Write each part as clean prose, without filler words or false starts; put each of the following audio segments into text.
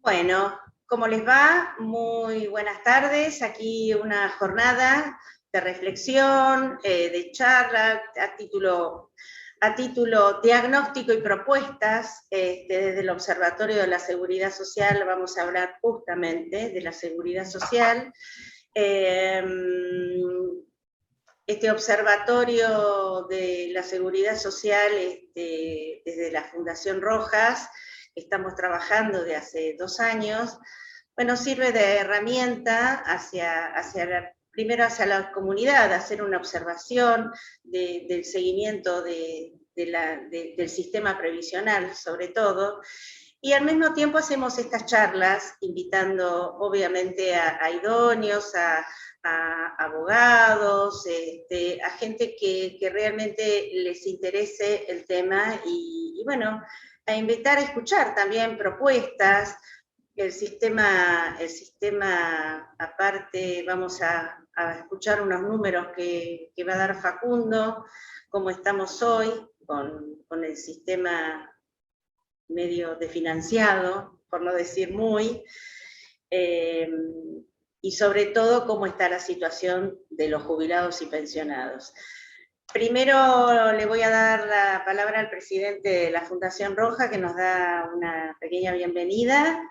Bueno, ¿cómo les va? Muy buenas tardes. Aquí una jornada de reflexión, de charla, a título diagnóstico y propuestas. Desde el Observatorio de la Seguridad Social vamos a hablar justamente de la seguridad social. Este observatorio de la seguridad social, desde la Fundación Rojas, estamos trabajando de hace 2 años, bueno, sirve de herramienta primero hacia la comunidad, hacer una observación del seguimiento del sistema previsional, sobre todo, y al mismo tiempo hacemos estas charlas, invitando obviamente a idóneos, a abogados, a gente que realmente les interese el tema y bueno, a invitar a escuchar también propuestas. El sistema aparte, vamos a escuchar unos números que va a dar Facundo, cómo estamos hoy con el sistema medio desfinanciado, por no decir muy, y sobre todo cómo está la situación de los jubilados y pensionados. Primero le voy a dar la palabra al presidente de la Fundación Roja, que nos da una pequeña bienvenida,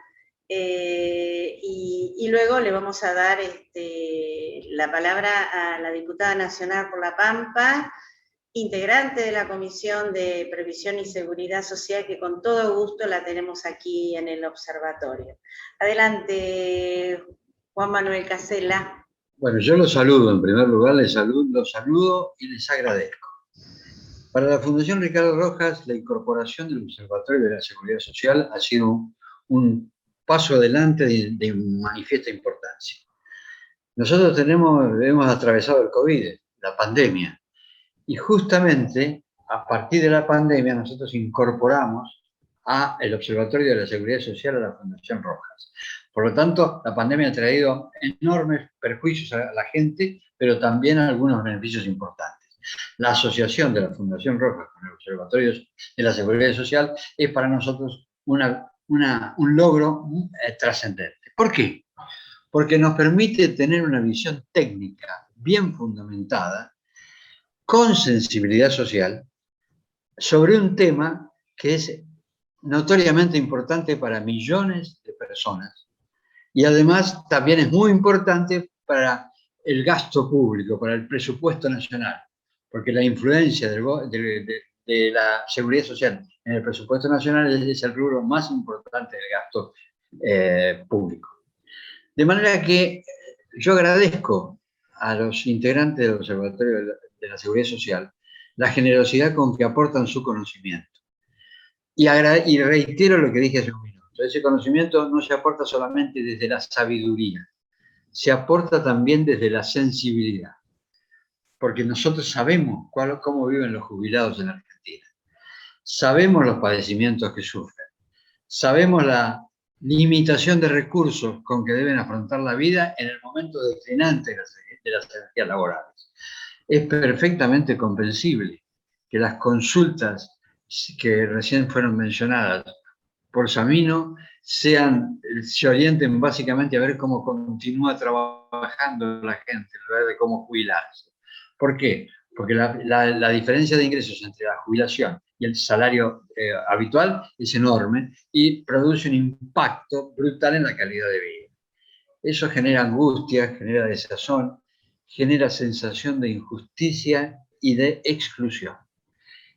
y luego le vamos a dar la palabra a la diputada nacional por La Pampa, integrante de la Comisión de Previsión y Seguridad Social, que con todo gusto la tenemos aquí en el observatorio. Adelante, Juan Manuel Casella. Bueno, yo los saludo, en primer lugar los saludo y les agradezco. Para la Fundación Ricardo Rojas, la incorporación del Observatorio de la Seguridad Social ha sido un paso adelante de manifiesta importancia. Nosotros hemos atravesado el COVID, la pandemia, y justamente a partir de la pandemia nosotros incorporamos al Observatorio de la Seguridad Social a la Fundación Rojas. Por lo tanto, la pandemia ha traído enormes perjuicios a la gente, pero también algunos beneficios importantes. La asociación de la Fundación Rojas con el Observatorio de la Seguridad Social es para nosotros un logro trascendente. ¿Por qué? Porque nos permite tener una visión técnica bien fundamentada, con sensibilidad social, sobre un tema que es notoriamente importante para millones de personas y además también es muy importante para el gasto público, para el presupuesto nacional, porque la influencia de la seguridad social en el presupuesto nacional es el rubro más importante del gasto público. De manera que yo agradezco a los integrantes del Observatorio de la Seguridad Social la generosidad con que aportan su conocimiento. Y reitero lo que dije hace un minuto. Ese conocimiento no se aporta solamente desde la sabiduría, se aporta también desde la sensibilidad. Porque nosotros sabemos cómo viven los jubilados en Argentina. Sabemos los padecimientos que sufren. Sabemos la limitación de recursos con que deben afrontar la vida en el momento declinante de las energías laborales. Es perfectamente comprensible que las consultas que recién fueron mencionadas por Samino se orienten básicamente a ver cómo continúa trabajando la gente en lugar de cómo jubilarse. ¿Por qué? Porque la diferencia de ingresos entre la jubilación y el salario habitual es enorme y produce un impacto brutal en la calidad de vida. Eso genera angustia, genera desazón, genera sensación de injusticia y de exclusión.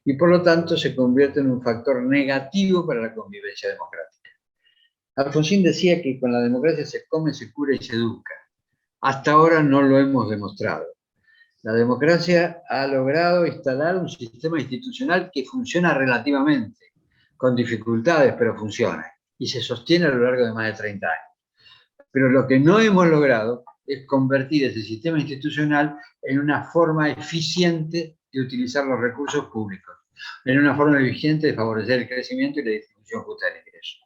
Y por lo tanto se convierte en un factor negativo para la convivencia democrática. Alfonsín decía que con la democracia se come, se cura y se educa. Hasta ahora no lo hemos demostrado. La democracia ha logrado instalar un sistema institucional que funciona relativamente, con dificultades, pero funciona, y se sostiene a lo largo de más de 30 años. Pero lo que no hemos logrado es convertir ese sistema institucional en una forma eficiente de utilizar los recursos públicos, en una forma eficiente de favorecer el crecimiento y la distribución justa del ingreso.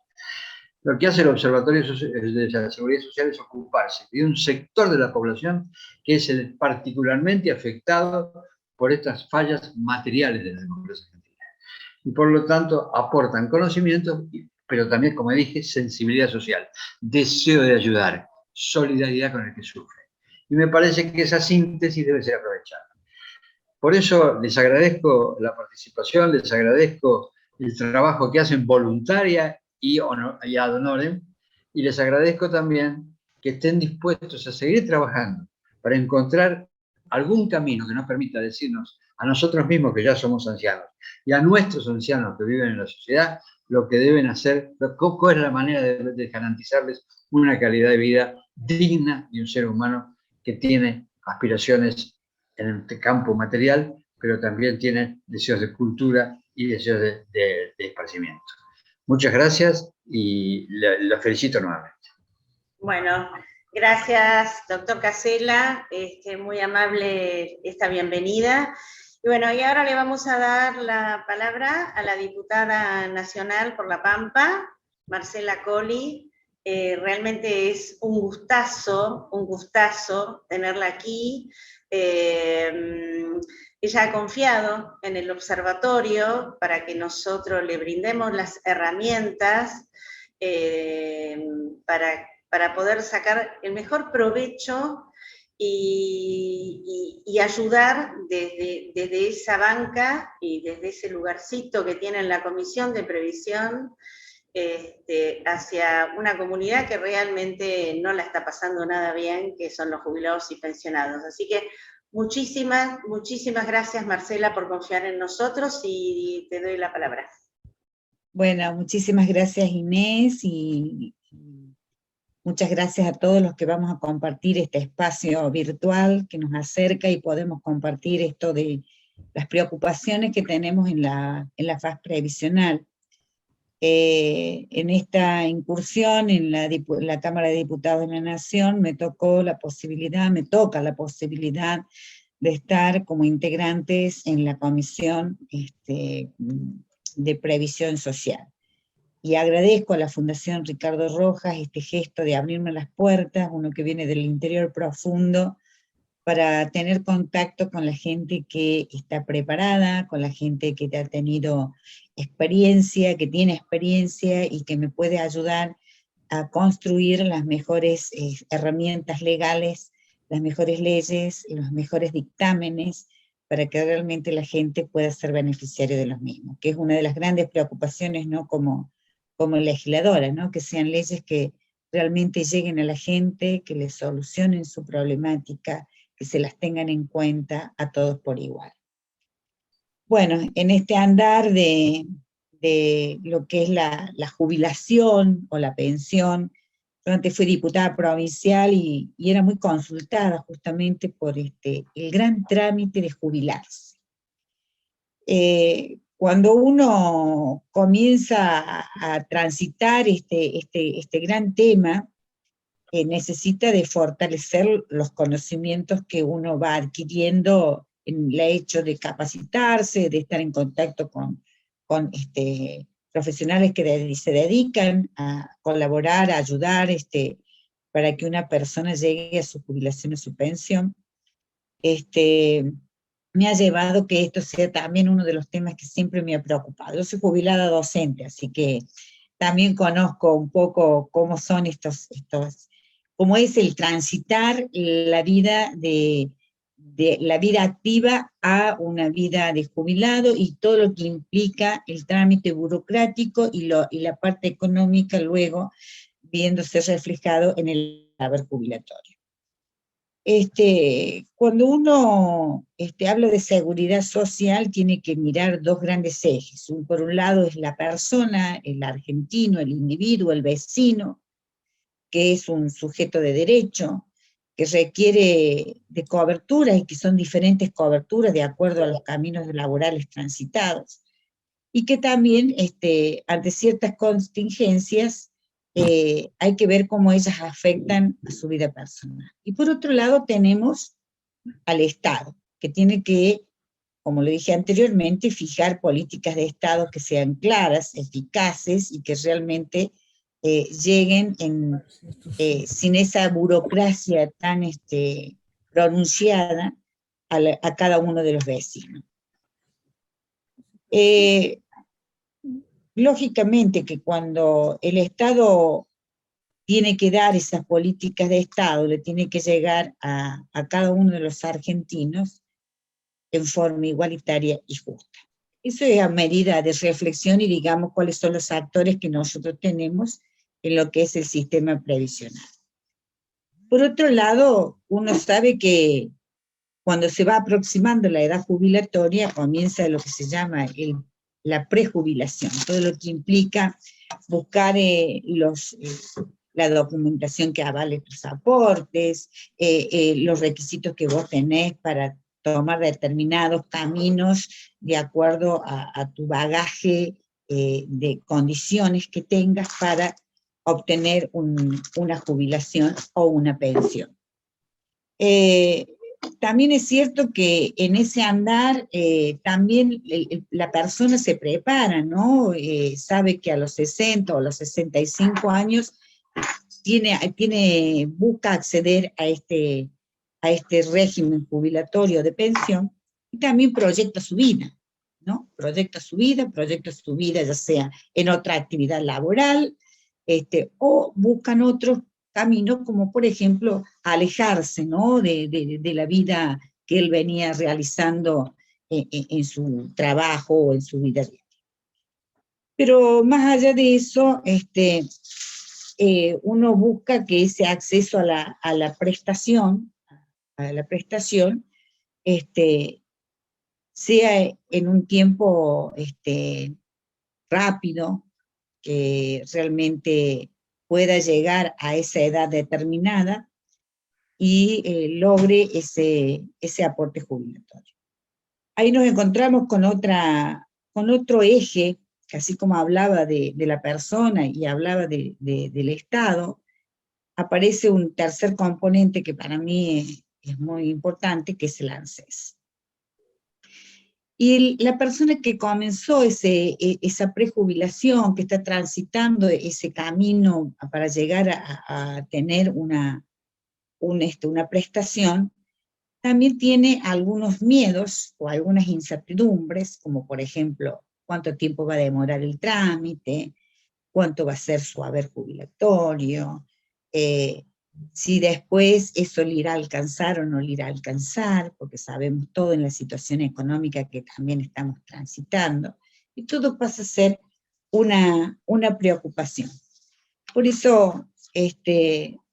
Lo que hace el Observatorio de la Seguridad Social es ocuparse de un sector de la población que es el particularmente afectado por estas fallas materiales de la democracia argentina. Y por lo tanto aportan conocimientos, pero también, como dije, sensibilidad social, deseo de ayudar, solidaridad con el que sufre. Y me parece que esa síntesis debe ser aprovechada. Por eso les agradezco la participación, les agradezco el trabajo que hacen voluntaria y ad honorem, y les agradezco también que estén dispuestos a seguir trabajando para encontrar algún camino que nos permita decirnos a nosotros mismos que ya somos ancianos y a nuestros ancianos que viven en la sociedad lo que deben hacer, cuál es la manera de garantizarles una calidad de vida digna de un ser humano que tiene aspiraciones en el campo material, pero también tiene deseos de cultura y deseos de esparcimiento. Muchas gracias y la felicito nuevamente. Bueno, gracias, doctor Casella, muy amable esta bienvenida. Y bueno, y ahora le vamos a dar la palabra a la diputada nacional por La Pampa, Marcela Colli. Realmente es un gustazo tenerla aquí. Ella ha confiado en el observatorio para que nosotros le brindemos las herramientas para poder sacar el mejor provecho y ayudar desde esa banca y desde ese lugarcito que tiene en la Comisión de Previsión hacia una comunidad que realmente no la está pasando nada bien, que son los jubilados y pensionados. Así que muchísimas gracias, Marcela, por confiar en nosotros y te doy la palabra. Bueno, muchísimas gracias, Inés, y muchas gracias a todos los que vamos a compartir este espacio virtual que nos acerca y podemos compartir esto de las preocupaciones que tenemos en la fase previsional. En esta incursión en la Cámara de Diputados de la Nación me toca la posibilidad de estar como integrantes en la Comisión de Previsión Social. Y agradezco a la Fundación Ricardo Rojas este gesto de abrirme las puertas, uno que viene del interior profundo, para tener contacto con la gente que está preparada, con la gente que ha tenido experiencia, que tiene experiencia y que me puede ayudar a construir las mejores herramientas legales, las mejores leyes, los mejores dictámenes, para que realmente la gente pueda ser beneficiario de los mismos, que es una de las grandes preocupaciones, ¿no? como legisladora, ¿no? Que sean leyes que realmente lleguen a la gente, que les solucionen su problemática, que se las tengan en cuenta a todos por igual. Bueno, en este andar de lo que es la jubilación o la pensión, yo antes fui diputada provincial y era muy consultada justamente por el gran trámite de jubilarse. Cuando uno comienza a transitar este gran tema, necesita de fortalecer los conocimientos que uno va adquiriendo en el hecho de capacitarse, de estar en contacto con profesionales que se dedican a colaborar, a ayudar, para que una persona llegue a su jubilación o su pensión. Me ha llevado que esto sea también uno de los temas que siempre me ha preocupado. Yo soy jubilada docente, así que también conozco un poco cómo son cómo es el transitar la vida de la vida activa a una vida de jubilado y todo lo que implica el trámite burocrático y la parte económica luego viéndose reflejado en el haber jubilatorio. Cuando uno habla de seguridad social, tiene que mirar dos grandes ejes. Por un lado es la persona, el argentino, el individuo, el vecino, que es un sujeto de derecho, que requiere de coberturas y que son diferentes coberturas de acuerdo a los caminos laborales transitados, y que también ante ciertas contingencias hay que ver cómo ellas afectan a su vida personal. Y por otro lado tenemos al Estado, que tiene que, como lo dije anteriormente, fijar políticas de Estado que sean claras, eficaces y que realmente lleguen sin esa burocracia tan pronunciada a cada uno de los vecinos. lógicamente que cuando el Estado tiene que dar esas políticas de Estado, le tiene que llegar a cada uno de los argentinos en forma igualitaria y justa. Eso es a medida de reflexión y digamos cuáles son los actores que nosotros tenemos en lo que es el sistema previsional. Por otro lado, uno sabe que cuando se va aproximando la edad jubilatoria, comienza lo que se llama la prejubilación, todo lo que implica buscar la documentación que avale tus aportes, los requisitos que vos tenés para tomar determinados caminos de acuerdo a tu bagaje de condiciones que tengas para obtener una jubilación o una pensión. También es cierto que en ese andar también la persona se prepara, ¿no? Sabe que a los 60 o a los 65 años busca acceder a este régimen jubilatorio de pensión y también proyecta su vida, ¿no? Proyecta su vida ya sea en otra actividad laboral, o buscan otros caminos, como por ejemplo alejarse, ¿no? de la vida que él venía realizando en su trabajo o en su vida diaria. Pero más allá de eso, uno busca que ese acceso a la prestación, sea en un tiempo rápido, que realmente pueda llegar a esa edad determinada y logre ese aporte jubilatorio. Ahí nos encontramos con otro eje, que así como hablaba de la persona y hablaba del Estado, aparece un tercer componente que para mí es muy importante, que es el ANSES. Y la persona que comenzó esa prejubilación, que está transitando ese camino para llegar a tener una prestación, también tiene algunos miedos o algunas incertidumbres, como por ejemplo, cuánto tiempo va a demorar el trámite, cuánto va a ser su haber jubilatorio, si después eso le irá a alcanzar o no le irá a alcanzar, porque sabemos todo en la situación económica que también estamos transitando, y todo pasa a ser una preocupación. Por eso,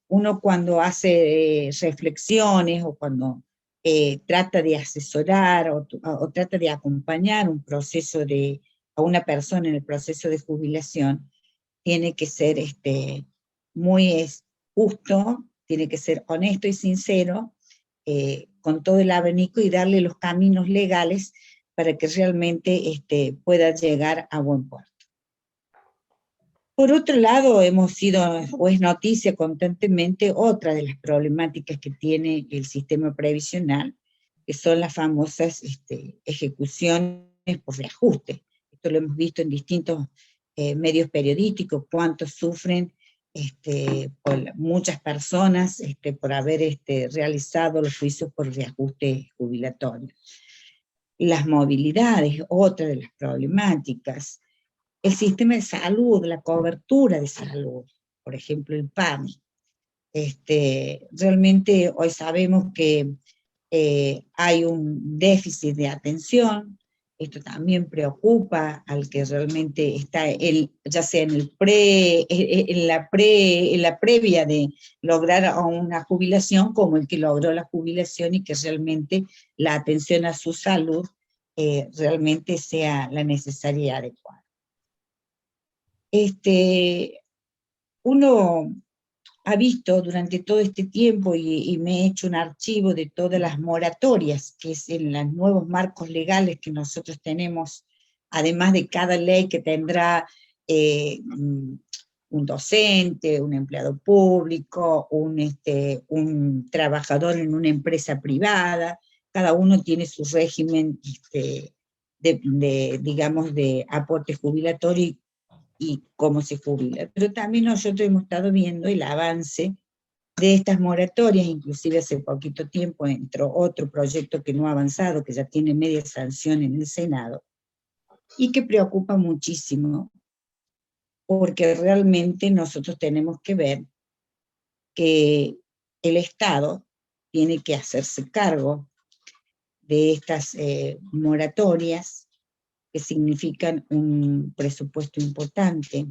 uno cuando hace reflexiones o cuando trata de asesorar o trata de acompañar a una persona en el proceso de jubilación, tiene que ser muy justo, tiene que ser honesto y sincero con todo el abanico y darle los caminos legales para que realmente pueda llegar a buen puerto. Por otro lado, es noticia constantemente otra de las problemáticas que tiene el sistema previsional, que son las famosas ejecuciones por reajuste. Esto lo hemos visto en distintos medios periodísticos, cuántos sufren muchas personas por haber realizado los juicios por reajuste jubilatorio. Las movilidades, otra de las problemáticas. El sistema de salud, la cobertura de salud, por ejemplo el PAMI. Realmente hoy sabemos que hay un déficit de atención. Esto también preocupa al que realmente está, ya sea en la previa de lograr una jubilación, como el que logró la jubilación y que realmente la atención a su salud realmente sea la necesaria y adecuada. Uno ha visto durante todo este tiempo, y me he hecho un archivo de todas las moratorias, que es en los nuevos marcos legales que nosotros tenemos, además de cada ley que tendrá un docente, un empleado público, un trabajador en una empresa privada, cada uno tiene su régimen digamos, de aporte jubilatorio y cómo se jubila. Pero también nosotros hemos estado viendo el avance de estas moratorias, inclusive hace poquito tiempo entró otro proyecto que no ha avanzado, que ya tiene media sanción en el Senado, y que preocupa muchísimo, porque realmente nosotros tenemos que ver que el Estado tiene que hacerse cargo de estas moratorias, que significan un presupuesto importante,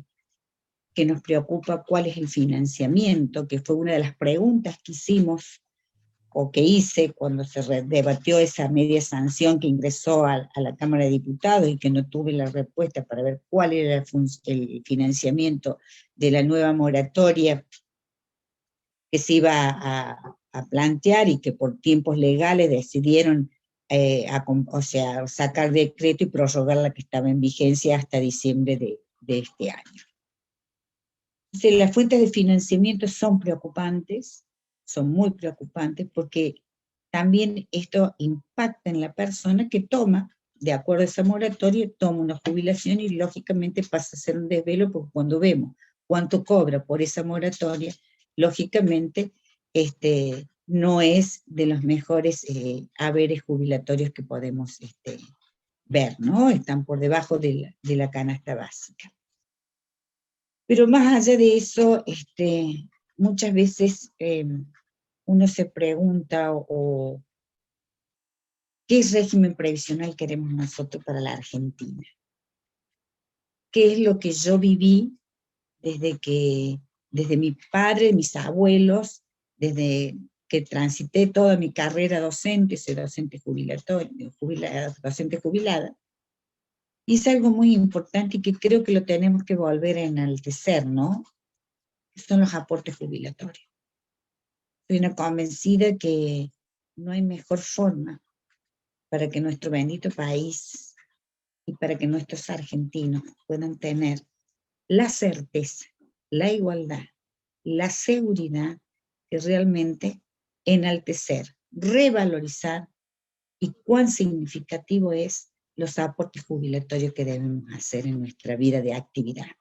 que nos preocupa cuál es el financiamiento, que fue una de las preguntas que hicimos, o que hice cuando se debatió esa media sanción que ingresó a la Cámara de Diputados y que no tuve la respuesta para ver cuál era el financiamiento de la nueva moratoria que se iba a plantear y que por tiempos legales decidieron sacar decreto y prorrogar la que estaba en vigencia hasta diciembre de este año. Entonces, las fuentes de financiamiento son preocupantes, son muy preocupantes, porque también esto impacta en la persona que toma, de acuerdo a esa moratoria, toma una jubilación y lógicamente pasa a ser un desvelo, porque cuando vemos cuánto cobra por esa moratoria, lógicamente no es de los mejores haberes jubilatorios que podemos ver, ¿no? Están por debajo de la canasta básica. Pero más allá de eso, muchas veces uno se pregunta ¿qué régimen previsional queremos nosotros para la Argentina? ¿Qué es lo que yo viví desde mi padre, mis abuelos, desde que transité toda mi carrera docente, soy docente docente jubilada? Y es algo muy importante y que creo que lo tenemos que volver a enaltecer, ¿no? Son los aportes jubilatorios. Soy una convencida que no hay mejor forma para que nuestro bendito país y para que nuestros argentinos puedan tener la certeza, la igualdad, la seguridad, que realmente enaltecer, revalorizar y cuán significativo es los aportes jubilatorios que debemos hacer en nuestra vida de actividad.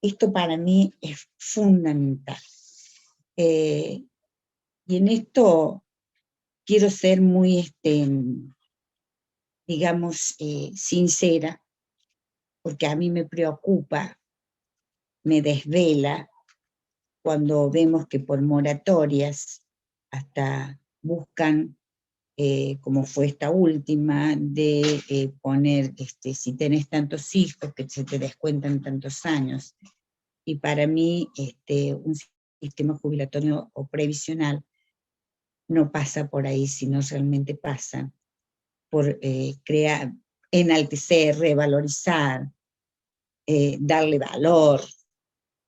Esto para mí es fundamental. Y en esto quiero ser muy, digamos, sincera, porque a mí me preocupa, me desvela, cuando vemos que por moratorias hasta buscan, como fue esta última, de poner, si tenés tantos hijos, que se te descuentan tantos años. Y para mí, un sistema jubilatorio o previsional no pasa por ahí, sino realmente pasa por crear, enaltecer, revalorizar, darle valor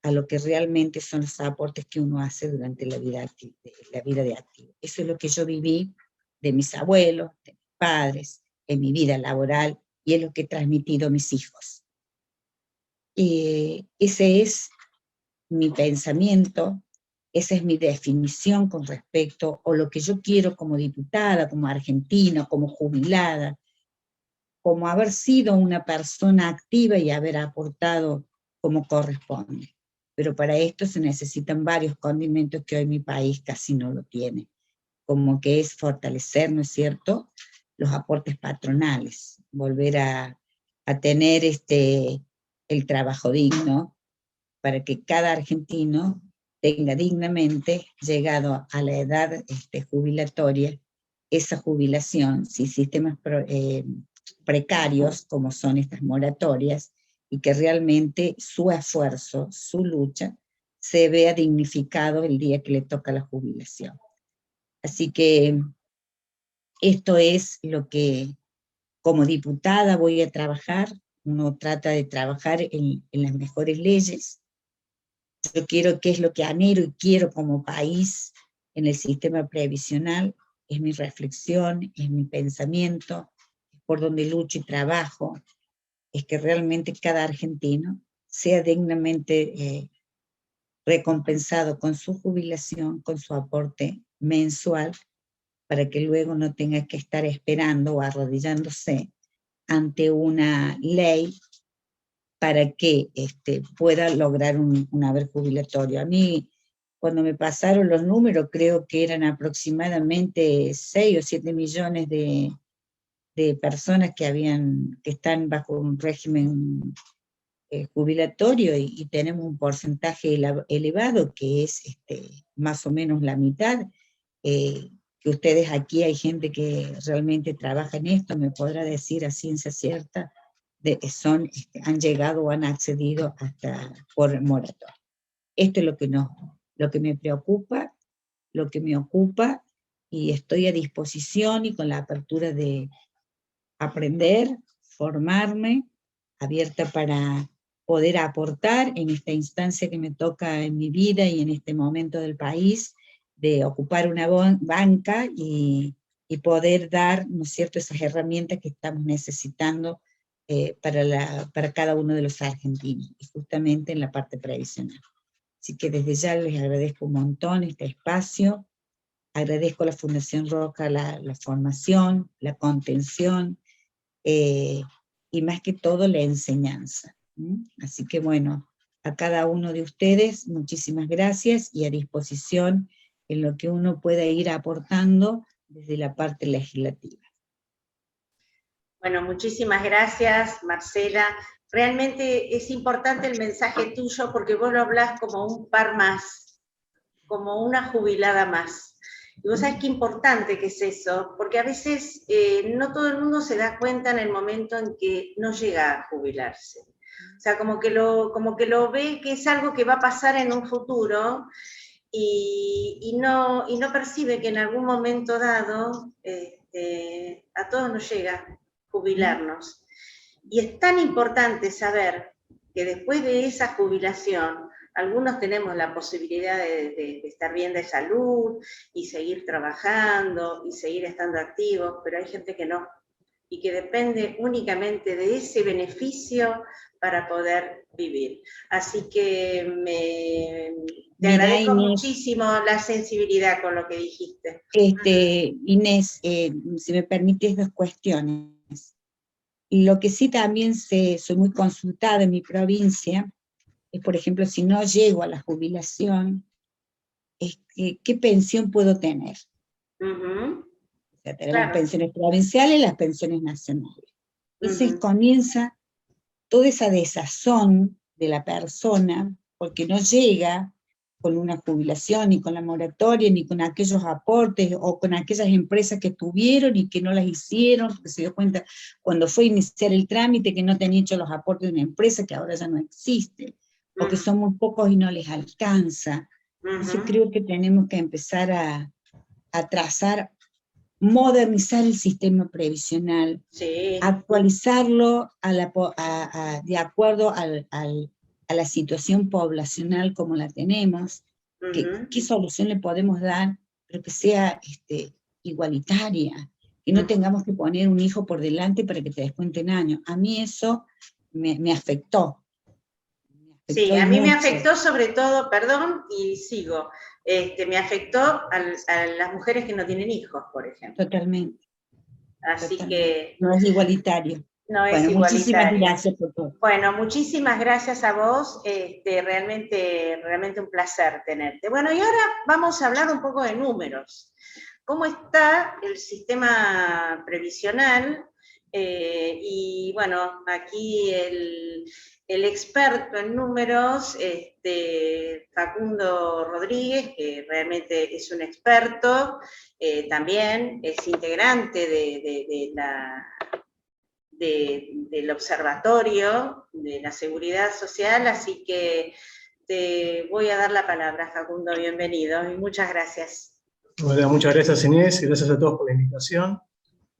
a lo que realmente son los aportes que uno hace durante la vida de activo. Eso es lo que yo viví de mis abuelos, de mis padres, en mi vida laboral, y es lo que he transmitido a mis hijos. Ese es mi pensamiento, esa es mi definición con respecto a lo que yo quiero como diputada, como argentina, como jubilada, como haber sido una persona activa y haber aportado como corresponde. Pero para esto se necesitan varios condimentos que hoy mi país casi no lo tiene, como que es fortalecer, ¿no es cierto?, los aportes patronales, volver a tener el trabajo digno, para que cada argentino tenga dignamente, llegado a la edad jubilatoria, esa jubilación, sin sistemas precarios como son estas moratorias, y que realmente su esfuerzo, su lucha, se vea dignificado el día que le toca la jubilación. Así que esto es lo que como diputada voy a trabajar. Uno trata de trabajar en las mejores leyes. Yo quiero, qué es lo que anhelo y quiero como país en el sistema previsional, es mi reflexión, es mi pensamiento, es por donde lucho y trabajo, es que realmente cada argentino sea dignamente recompensado con su jubilación, con su aporte mensual, para que luego no tenga que estar esperando o arrodillándose ante una ley para que pueda lograr un haber jubilatorio. A mí, cuando me pasaron los números, creo que eran aproximadamente 6 o 7 millones de personas que están bajo un régimen jubilatorio y tenemos un porcentaje elevado, que es más o menos la mitad, que ustedes aquí hay gente que realmente trabaja en esto, me podrá decir a ciencia cierta, han llegado o han accedido hasta por moratoria. Esto es lo que me preocupa, lo que me ocupa, y estoy a disposición y con la apertura de aprender, formarme, abierta para poder aportar en esta instancia que me toca en mi vida y en este momento del país, de ocupar una banca y poder dar, ¿no es cierto?, esas herramientas que estamos necesitando para cada uno de los argentinos, y justamente en la parte previsional. Así que desde ya les agradezco un montón este espacio, agradezco a la Fundación Rojas la formación, la contención, y más que todo la enseñanza. Así que bueno, a cada uno de ustedes, muchísimas gracias, y a disposición en lo que uno pueda ir aportando desde la parte legislativa. Bueno, muchísimas gracias, Marcela. Realmente es importante el mensaje tuyo porque vos lo hablás como un par más, como una jubilada más. Y vos sabés qué importante que es eso, porque a veces no todo el mundo se da cuenta en el momento en que no llega a jubilarse. O sea, como que lo ve que es algo que va a pasar en un futuro y no percibe que en algún momento dado a todos nos llega jubilarnos. Y es tan importante saber que después de esa jubilación, algunos tenemos la posibilidad de estar bien de salud y seguir trabajando y seguir estando activos, pero hay gente que no, y que depende únicamente de ese beneficio para poder vivir. Así que te agradezco muchísimo la sensibilidad con lo que dijiste. Inés, si me permites, dos cuestiones. Lo que sí también soy muy consultada en mi provincia es, por ejemplo, si no llego a la jubilación, ¿qué pensión puedo tener? O sea, tenemos pensiones provinciales y las pensiones nacionales. Entonces comienza toda esa desazón de la persona, porque no llega con una jubilación, ni con la moratoria, ni con aquellos aportes, o con aquellas empresas que tuvieron y que no las hicieron, porque se dio cuenta cuando fue a iniciar el trámite que no tenían hecho los aportes de una empresa que ahora ya no existe, o que son muy pocos y no les alcanza. Entonces creo que tenemos que empezar a trazar, modernizar el sistema previsional, actualizarlo de acuerdo a la situación poblacional como la tenemos, qué solución le podemos dar, pero que sea igualitaria, que no tengamos que poner un hijo por delante para que te descuenten años. A mí eso me afectó. Sí, a mí me afectó sobre todo, perdón, y sigo, me afectó a las mujeres que no tienen hijos, por ejemplo. Totalmente. Así totalmente. Que... No es igualitario. No es igualitario. Muchísimas gracias por todo. Bueno, muchísimas gracias a vos, realmente un placer tenerte. Bueno, y ahora vamos a hablar un poco de números. ¿Cómo está el sistema previsional? Y bueno, aquí el experto en números, Facundo Rodríguez, que realmente es un experto, también es integrante del Observatorio de la Seguridad Social, así que te voy a dar la palabra, Facundo, bienvenido y muchas gracias. Bueno, muchas gracias, Inés, y gracias a todos por la invitación.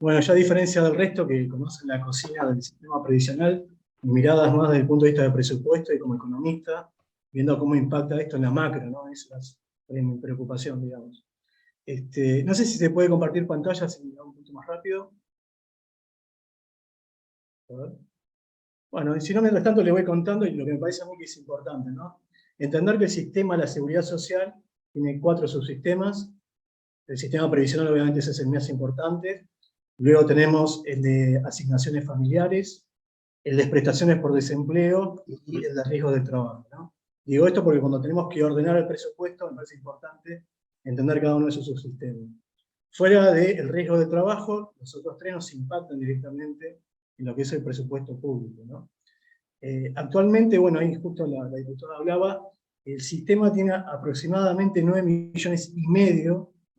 Bueno, ya a diferencia del resto que conocen la cocina del sistema previsional, mi mirada es más desde el punto de vista del presupuesto y como economista, viendo cómo impacta esto en la macro, ¿no? Esa es mi preocupación, digamos. No sé si se puede compartir pantalla, si me da un punto más rápido. A ver. Bueno, y si no, mientras tanto le voy contando, y lo que me parece a mí que es importante, ¿no? Entender que el sistema de la seguridad social tiene 4 subsistemas. El sistema previsional obviamente ese es el más importante. Luego tenemos el de asignaciones familiares, el de prestaciones por desempleo y el de riesgo de trabajo, ¿no? Digo esto porque cuando tenemos que ordenar el presupuesto me parece importante entender cada uno de esos subsistemas. Fuera del riesgo de trabajo, los otros 3 nos impactan directamente en lo que es el presupuesto público, ¿no? Actualmente, bueno, ahí justo la diputada hablaba, el sistema tiene aproximadamente 9,5 millones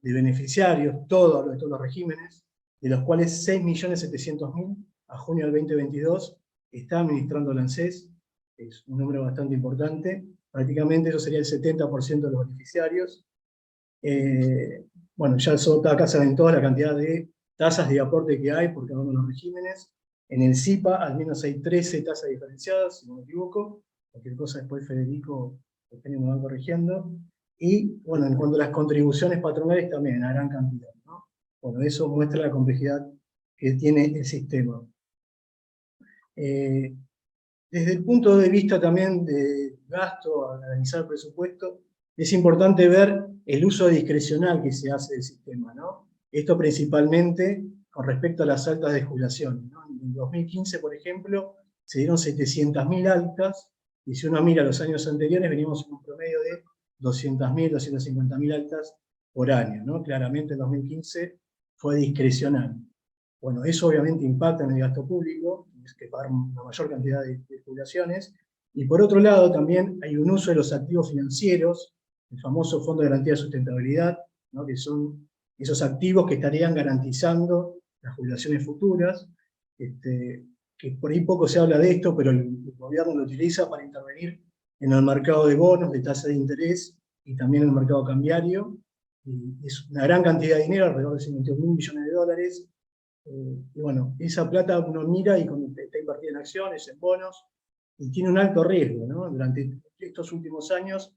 de beneficiarios, hablo de todos los regímenes, de los cuales 6.700.000 a junio del 2022 está administrando el ANSES, es un número bastante importante, prácticamente eso sería el 70% de los beneficiarios. Bueno, ya acá saben toda la cantidad de tasas de aporte que hay por cada uno de los regímenes. En el SIPA al menos hay 13 tasas diferenciadas, si no me equivoco. Cualquier cosa después Federico me va corrigiendo. Y bueno, en cuanto a las contribuciones patronales también, una gran cantidad, ¿no? Bueno, eso muestra la complejidad que tiene el sistema. Desde el punto de vista también de gasto, al analizar el presupuesto, es importante ver el uso discrecional que se hace del sistema, ¿no? Esto principalmente con respecto a las altas de jubilación, ¿no? En 2015, por ejemplo, se dieron 700.000 altas, y si uno mira los años anteriores, veníamos en un promedio de 200.000, 250.000 altas por año, ¿no? Claramente en 2015 fue discrecional. Bueno, eso obviamente impacta en el gasto público, es que pagar una mayor cantidad de jubilaciones, y por otro lado también hay un uso de los activos financieros, el famoso Fondo de Garantía de Sustentabilidad, ¿no? Que son esos activos que estarían garantizando las jubilaciones futuras, que por ahí poco se habla de esto, pero el gobierno lo utiliza para intervenir en el mercado de bonos, de tasa de interés, y también en el mercado cambiario, y es una gran cantidad de dinero, alrededor de 51.000 millones de dólares, y bueno, esa plata uno mira y está invertida en acciones, en bonos, y tiene un alto riesgo, ¿no? Durante estos últimos años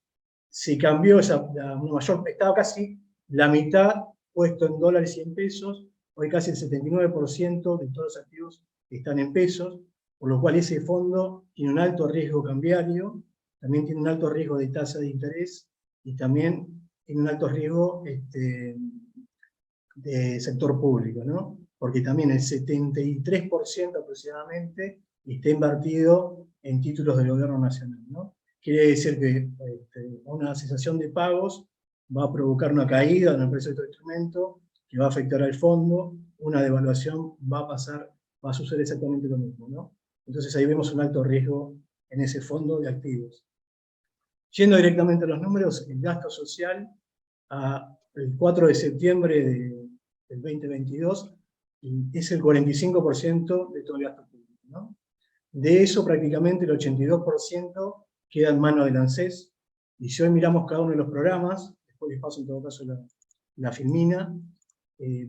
se cambió estaba casi la mitad puesto en dólares y en pesos, hoy casi el 79% de todos los activos están en pesos, por lo cual ese fondo tiene un alto riesgo cambiario, también tiene un alto riesgo de tasa de interés, y también tiene un alto riesgo de sector público, ¿no? Porque también el 73% aproximadamente está invertido en títulos del gobierno nacional, ¿no? Quiere decir que una cesación de pagos va a provocar una caída en el precio de este instrumento, que va a afectar al fondo, una devaluación va a suceder exactamente lo mismo, ¿no? Entonces ahí vemos un alto riesgo en ese fondo de activos. Yendo directamente a los números, el gasto social el 4 de septiembre del 2022 es el 45% de todo el gasto público, ¿no? De eso prácticamente el 82% queda en manos del ANSES, y si hoy miramos cada uno de los programas, después les paso en todo caso la filmina,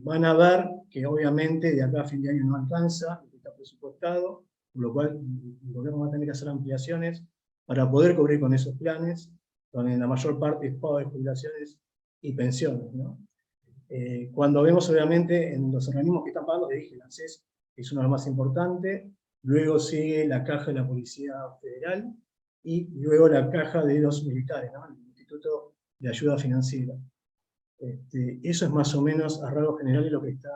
van a ver que obviamente de acá a fin de año no alcanza lo que está presupuestado, por lo cual el gobierno va a tener que hacer ampliaciones para poder cubrir con esos planes, donde la mayor parte es pago de jubilaciones y pensiones, ¿no? Cuando vemos obviamente en los organismos que están pagando, les dije, el ANSES es uno de los más importantes, luego sigue la caja de la Policía Federal, y luego la caja de los militares, ¿no? El Instituto de Ayuda Financiera. Eso es más o menos a rasgos generales lo que está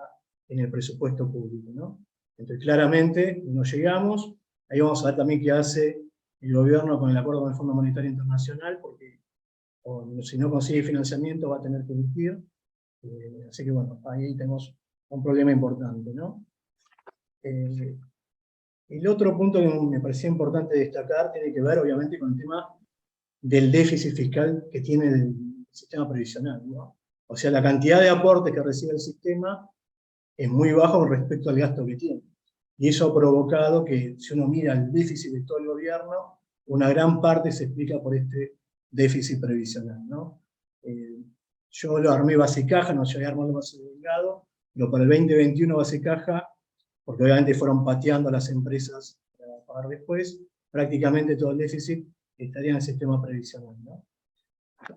en el presupuesto público, ¿no? Entonces claramente nos llegamos, ahí vamos a ver también qué hace el gobierno con el acuerdo con el Fondo Monetario Internacional, porque si no consigue financiamiento va a tener que emitir, así que bueno, ahí tenemos un problema importante, ¿no? El otro punto que me parecía importante destacar tiene que ver obviamente con el tema del déficit fiscal que tiene el sistema previsional, ¿no? O sea, la cantidad de aportes que recibe el sistema es muy bajo con respecto al gasto que tiene. Y eso ha provocado que, si uno mira el déficit de todo el gobierno, una gran parte se explica por este déficit previsional, ¿no? Yo lo armé base caja, no llegué a armarlo base delgado, pero para el 2021 base caja, porque obviamente fueron pateando a las empresas para pagar después, prácticamente todo el déficit estaría en el sistema previsional, ¿no?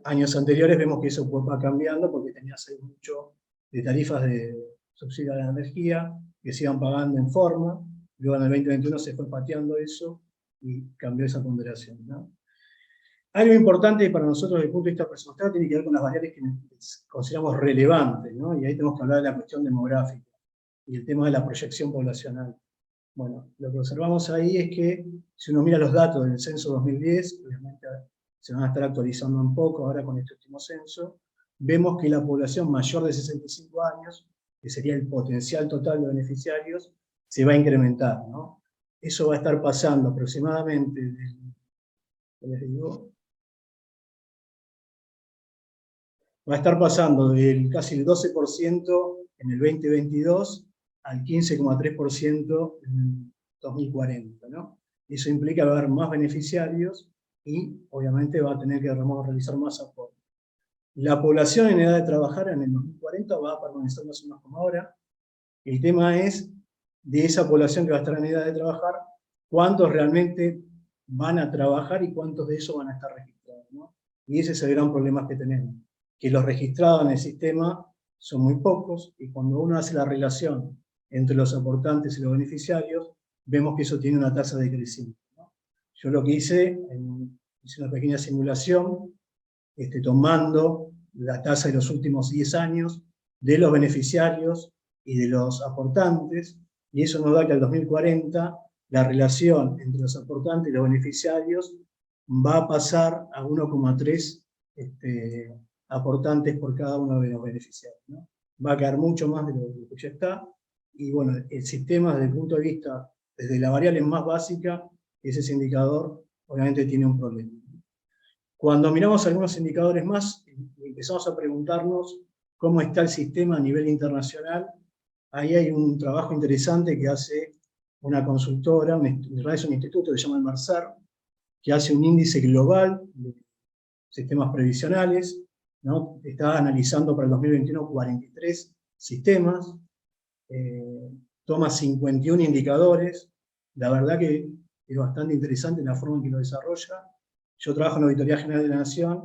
Años anteriores vemos que eso va cambiando porque tenía que ser mucho de tarifas de subsidio a la energía que se iban pagando en forma, luego en el 2021 se fue pateando eso y cambió esa ponderación, ¿no? Algo importante para nosotros desde el punto de vista presupuestario tiene que ver con las variables que consideramos relevantes, ¿no? Y ahí tenemos que hablar de la cuestión demográfica y el tema de la proyección poblacional. Bueno, lo que observamos ahí es que si uno mira los datos del censo 2010, obviamente se van a estar actualizando un poco ahora con este último censo, vemos que la población mayor de 65 años, que sería el potencial total de beneficiarios, se va a incrementar, ¿no? eso va a estar pasando aproximadamente, les digo, va a estar pasando del casi el 12% en el 2022 al 15,3% en el 2040, ¿no? Eso implica que va a haber más beneficiarios y obviamente va a tener que realizar más aportes. La población en edad de trabajar en el 2040 va a permanecer más o menos como ahora. El tema es, de esa población que va a estar en edad de trabajar, cuántos realmente van a trabajar y cuántos de esos van a estar registrados, ¿no? Y ese es el gran problema que tenemos, que los registrados en el sistema son muy pocos, y cuando uno hace la relación entre los aportantes y los beneficiarios, vemos que eso tiene una tasa de crecimiento, ¿no? Yo lo que hice una pequeña simulación, tomando la tasa de los últimos 10 años de los beneficiarios y de los aportantes, y eso nos da que al 2040 la relación entre los aportantes y los beneficiarios va a pasar a 1,3 aportantes por cada uno de los beneficiarios, ¿no? Va a quedar mucho más de lo que ya está, y bueno, el sistema desde el punto de vista, desde la variable más básica, que es ese indicador, obviamente tiene un problema. Cuando miramos algunos indicadores más, y empezamos a preguntarnos cómo está el sistema a nivel internacional, ahí hay un trabajo interesante que hace una consultora, en realidad es un instituto que se llama el Mercer, que hace un índice global de sistemas previsionales, ¿no? Está analizando para el 2021 43 sistemas, toma 51 indicadores, la verdad que es bastante interesante la forma en que lo desarrolla. Yo trabajo en la Auditoría General de la Nación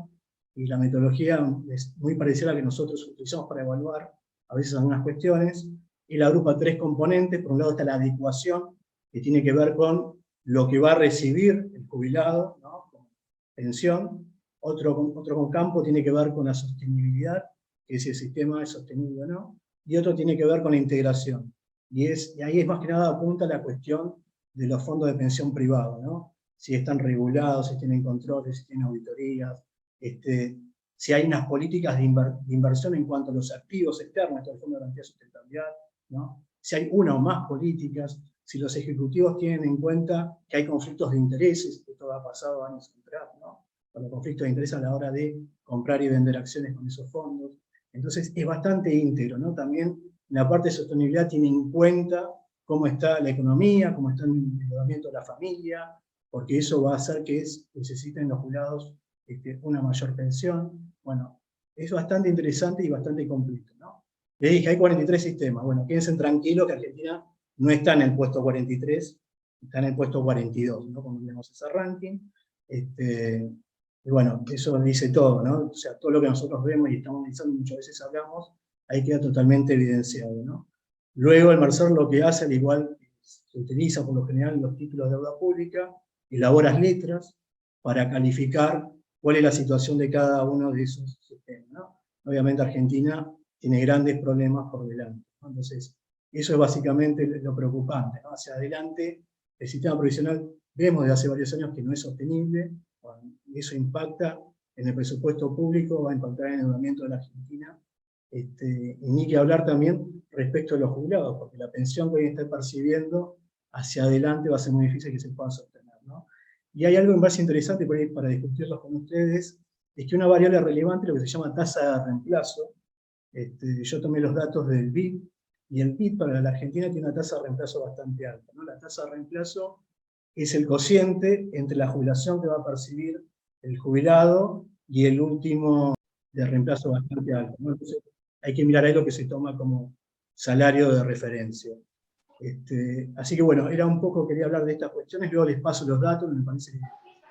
y la metodología es muy parecida a la que nosotros utilizamos para evaluar a veces algunas cuestiones, y la agrupa 3 componentes. Por un lado está la adecuación, que tiene que ver con lo que va a recibir el jubilado, ¿no? Con pensión. Otro campo tiene que ver con la sostenibilidad, que si el sistema es sostenible o no, y otro tiene que ver con la integración. Y ahí es más que nada apunta la cuestión de los fondos de pensión privados, ¿no? Si están regulados, si tienen controles, si tienen auditorías, si hay unas políticas de inversión en cuanto a los activos externos, el Fondo de Garantía de Sustentabilidad, ¿no? Si hay una o más políticas, si los ejecutivos tienen en cuenta que hay conflictos de intereses, esto ha pasado años atrás, ¿no? Con los conflictos de interés a la hora de comprar y vender acciones con esos fondos. Entonces es bastante íntegro, ¿no? También la parte de sostenibilidad tiene en cuenta cómo está la economía, cómo está el endeudamiento de la familia, porque eso va a hacer que necesiten los jubilados una mayor pensión. Bueno, es bastante interesante y bastante completo, ¿no? Le dije, hay 43 sistemas. Bueno, quédense tranquilos que Argentina no está en el puesto 43, está en el puesto 42, ¿no? Cuando vemos ese ranking. Y bueno, eso dice todo, ¿no? O sea, todo lo que nosotros vemos y estamos analizando, muchas veces hablamos, ahí queda totalmente evidenciado, ¿no? Luego el Mercer lo que hace, al igual que se utiliza por lo general los títulos de deuda pública, elabora letras para calificar cuál es la situación de cada uno de esos sistemas, ¿no? Obviamente Argentina tiene grandes problemas por delante, ¿no? Entonces, eso es básicamente lo preocupante, ¿no? Hacia adelante, el sistema provisional vemos desde hace varios años que no es sostenible, y eso impacta en el presupuesto público, va a impactar en el endeudamiento de la Argentina, y ni que hablar también respecto a los jubilados, porque la pensión que hoy está percibiendo hacia adelante va a ser muy difícil que se pueda sostener, ¿no? Y hay algo más interesante por ahí para discutirlo con ustedes, es que una variable relevante es lo que se llama tasa de reemplazo. Yo tomé los datos del BID, y el BID para la Argentina tiene una tasa de reemplazo bastante alta, ¿no? La tasa de reemplazo es el cociente entre la jubilación que va a percibir el jubilado y el último de reemplazo bastante alto, ¿no? Entonces hay que mirar ahí lo que se toma como salario de referencia. Así que bueno, era un poco, quería hablar de estas cuestiones, luego les paso los datos, me parece que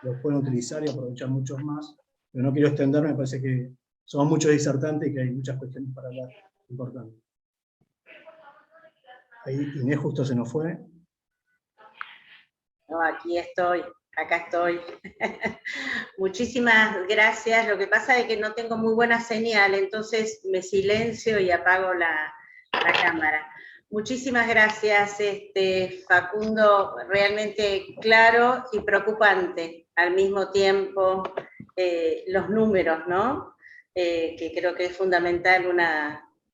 los pueden utilizar y aprovechar muchos más, pero no quiero extenderme, me parece que somos muchos disertantes y que hay muchas cuestiones para hablar importantes. Ahí Inés justo se nos fue. No, aquí estoy, acá estoy. Muchísimas gracias. Lo que pasa es que no tengo muy buena señal, entonces me silencio y apago la cámara. Muchísimas gracias, Facundo, realmente claro y preocupante al mismo tiempo, los números, ¿no? Que creo que es fundamental,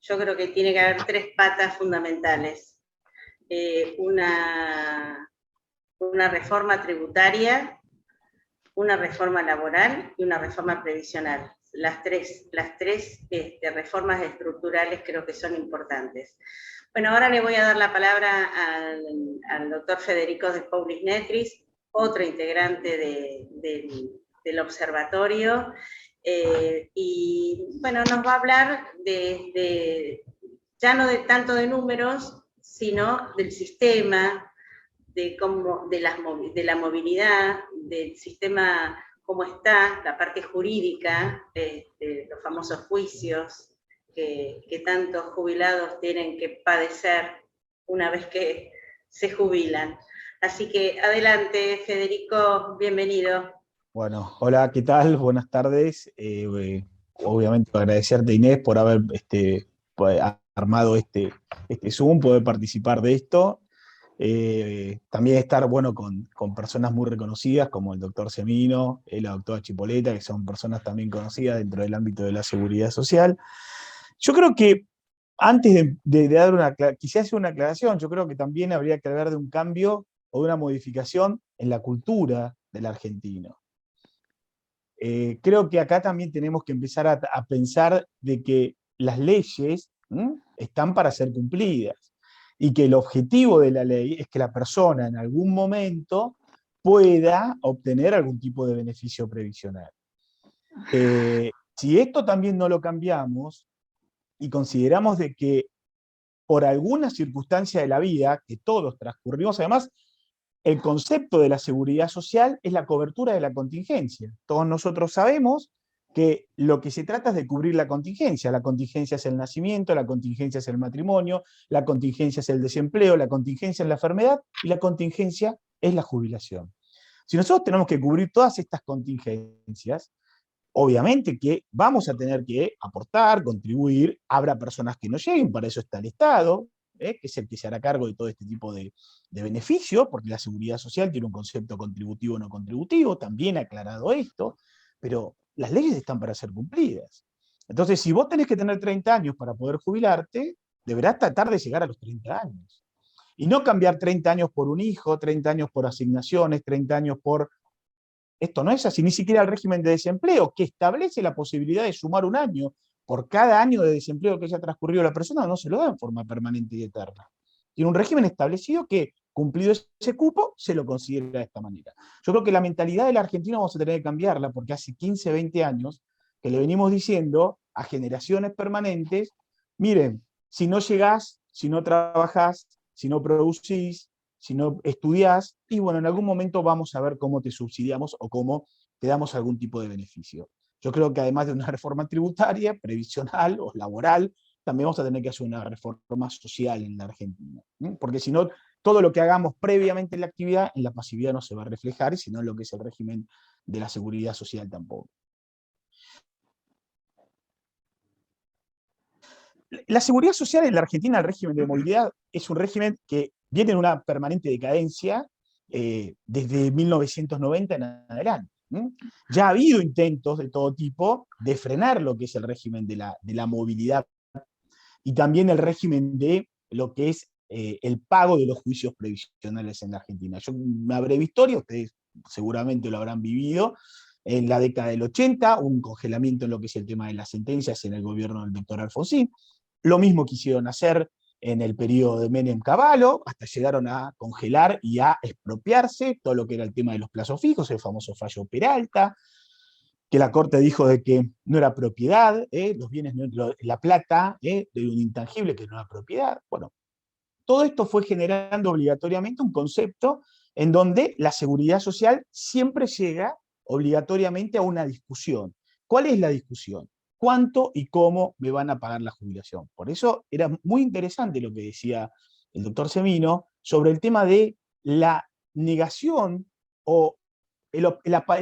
yo creo que tiene que haber 3 patas fundamentales. Una una reforma tributaria, una reforma laboral y una reforma previsional. Las tres reformas estructurales creo que son importantes. Bueno, ahora le voy a dar la palabra al doctor Federico de Paulis Netris, otro integrante del observatorio, y bueno, nos va a hablar ya no tanto de números, sino del sistema, de la movilidad, del sistema, cómo está, la parte jurídica, los famosos juicios que tantos jubilados tienen que padecer una vez que se jubilan. Así que adelante, Federico, bienvenido. Bueno, hola, ¿qué tal? Buenas tardes. Obviamente agradecerte, Inés, por haber armado este Zoom, poder participar de esto. También estar con personas muy reconocidas como el doctor Semino, la doctora Chipoleta, que son personas también conocidas dentro del ámbito de la seguridad social. Yo creo que antes de dar quizás una aclaración, yo creo que también habría que hablar de un cambio o de una modificación en la cultura del argentino. Creo que acá también tenemos que empezar a pensar de que las leyes están para ser cumplidas y que el objetivo de la ley es que la persona en algún momento pueda obtener algún tipo de beneficio previsional. Si esto también no lo cambiamos y consideramos de que por alguna circunstancia de la vida que todos transcurrimos, además, el concepto de la seguridad social es la cobertura de la contingencia. Todos nosotros sabemos que lo que se trata es de cubrir la contingencia. La contingencia es el nacimiento, la contingencia es el matrimonio, la contingencia es el desempleo, la contingencia es la enfermedad y la contingencia es la jubilación. Si nosotros tenemos que cubrir todas estas contingencias, obviamente que vamos a tener que aportar, contribuir, habrá personas que no lleguen, para eso está el Estado, que es el que se hará cargo de todo este tipo de beneficios, porque la seguridad social tiene un concepto contributivo o no contributivo, también aclarado esto, pero las leyes están para ser cumplidas. Entonces, si vos tenés que tener 30 años para poder jubilarte, deberás tratar de llegar a los 30 años. Y no cambiar 30 años por un hijo, 30 años por asignaciones, 30 años por... Esto no es así, ni siquiera el régimen de desempleo, que establece la posibilidad de sumar un año por cada año de desempleo que haya transcurrido la persona, no se lo da en forma permanente y eterna. Tiene un régimen establecido que, cumplido ese cupo, se lo considera de esta manera. Yo creo que la mentalidad del argentino vamos a tener que cambiarla, porque hace 15, 20 años que le venimos diciendo a generaciones permanentes, miren, si no llegás, si no trabajás, si no producís, si no estudiás, y bueno, en algún momento vamos a ver cómo te subsidiamos o cómo te damos algún tipo de beneficio. Yo creo que además de una reforma tributaria, previsional o laboral, también vamos a tener que hacer una reforma social en la Argentina. Porque si no, todo lo que hagamos previamente en la actividad, en la pasividad no se va a reflejar, sino en lo que es el régimen de la seguridad social tampoco. La seguridad social en la Argentina, el régimen de movilidad, es un régimen que viene en una permanente decadencia desde 1990 en adelante. Ya ha habido intentos de todo tipo de frenar lo que es el régimen de la movilidad y también el régimen de lo que es el pago de los juicios previsionales en la Argentina. Yo, una breve historia, ustedes seguramente lo habrán vivido. En la década del 80, un congelamiento en lo que es el tema de las sentencias en el gobierno del doctor Alfonsín. Lo mismo quisieron hacer en el periodo de Menem Cavallo, hasta llegaron a congelar y a expropiarse todo lo que era el tema de los plazos fijos, el famoso fallo Peralta, que la Corte dijo de que no era propiedad, los bienes, la plata de un intangible que no era propiedad. Bueno, todo esto fue generando obligatoriamente un concepto en donde la seguridad social siempre llega obligatoriamente a una discusión. ¿Cuál es la discusión? ¿Cuánto y cómo me van a pagar la jubilación? Por eso era muy interesante lo que decía el doctor Semino sobre el tema de la negación o el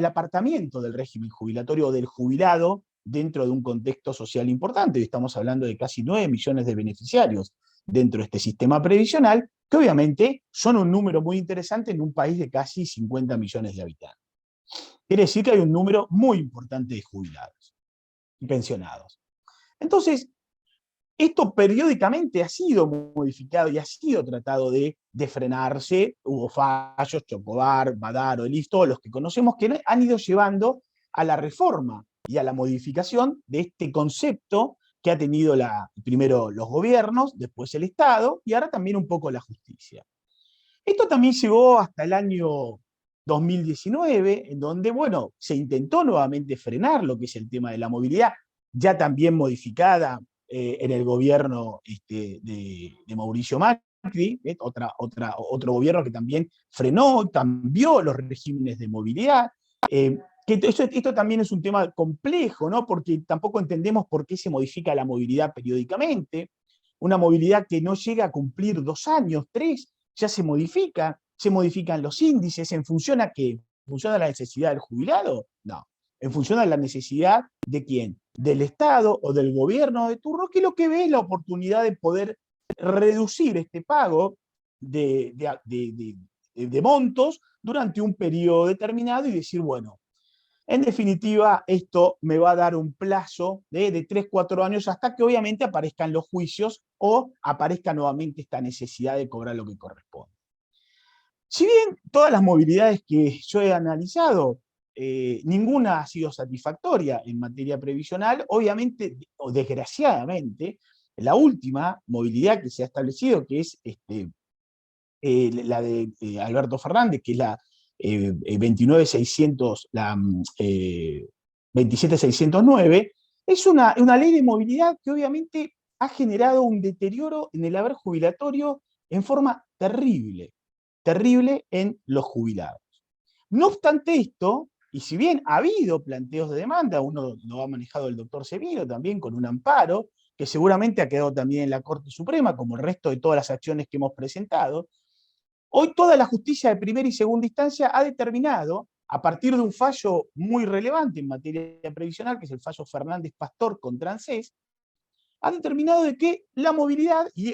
apartamiento del régimen jubilatorio o del jubilado dentro de un contexto social importante. Estamos hablando de casi 9 millones de beneficiarios dentro de este sistema previsional, que obviamente son un número muy interesante en un país de casi 50 millones de habitantes. Quiere decir que hay un número muy importante de jubilados y pensionados. Entonces, Esto periódicamente ha sido modificado y ha sido tratado de frenarse. Hubo fallos, Chocobar, Badaro, Elif, todos los que conocemos, que han ido llevando a la reforma y a la modificación de este concepto que ha tenido primero los gobiernos, después el Estado y ahora también un poco la justicia. Esto también llegó hasta el año 2019, en donde, bueno, se intentó nuevamente frenar lo que es el tema de la movilidad, ya también modificada en el gobierno de Mauricio Macri, otro gobierno que también frenó, cambió los regímenes de movilidad. Que esto también es un tema complejo, ¿no? Porque tampoco entendemos por qué se modifica la movilidad periódicamente. Una movilidad que no llega a cumplir 2 años, 3, ya se modifican los índices, ¿en función a qué? ¿En función a la necesidad del jubilado? No. En función a la necesidad de quién, del Estado o del gobierno de turno, que lo que ve es la oportunidad de poder reducir este pago de montos durante un periodo determinado y decir, bueno, en definitiva, esto me va a dar un plazo de 3, 4 años hasta que obviamente aparezcan los juicios o aparezca nuevamente esta necesidad de cobrar lo que corresponde. Si bien todas las movilidades que yo he analizado, ninguna ha sido satisfactoria en materia previsional, obviamente, o desgraciadamente, la última movilidad que se ha establecido, que es la de Alberto Fernández, que es la 27609, es una ley de movilidad que obviamente ha generado un deterioro en el haber jubilatorio en forma terrible en los jubilados. No obstante esto, y si bien ha habido planteos de demanda, uno lo ha manejado el doctor Semiro también con un amparo, que seguramente ha quedado también en la Corte Suprema, como el resto de todas las acciones que hemos presentado, hoy toda la justicia de primera y segunda instancia ha determinado, a partir de un fallo muy relevante en materia previsional, que es el fallo Fernández-Pastor contra ANSES, ha determinado de que la movilidad, y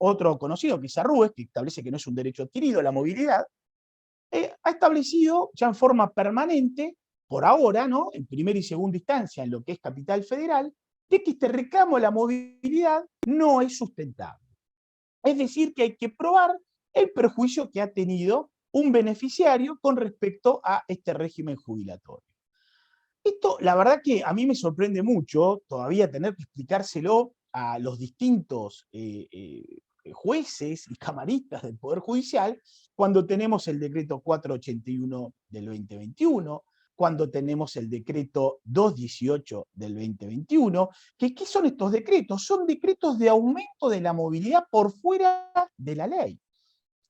otro conocido que es Arrúes, que establece que no es un derecho adquirido la movilidad, ha establecido ya en forma permanente, por ahora, ¿no?, en primera y segunda instancia, en lo que es Capital Federal, de que este reclamo a la movilidad no es sustentable. Es decir, que hay que probar el perjuicio que ha tenido un beneficiario con respecto a este régimen jubilatorio. Esto, la verdad que a mí me sorprende mucho todavía tener que explicárselo a los distintos jueces y camaristas del Poder Judicial cuando tenemos el decreto 481 del 2021, cuando tenemos el decreto 218 del 2021, ¿qué son estos decretos? Son decretos de aumento de la movilidad por fuera de la ley.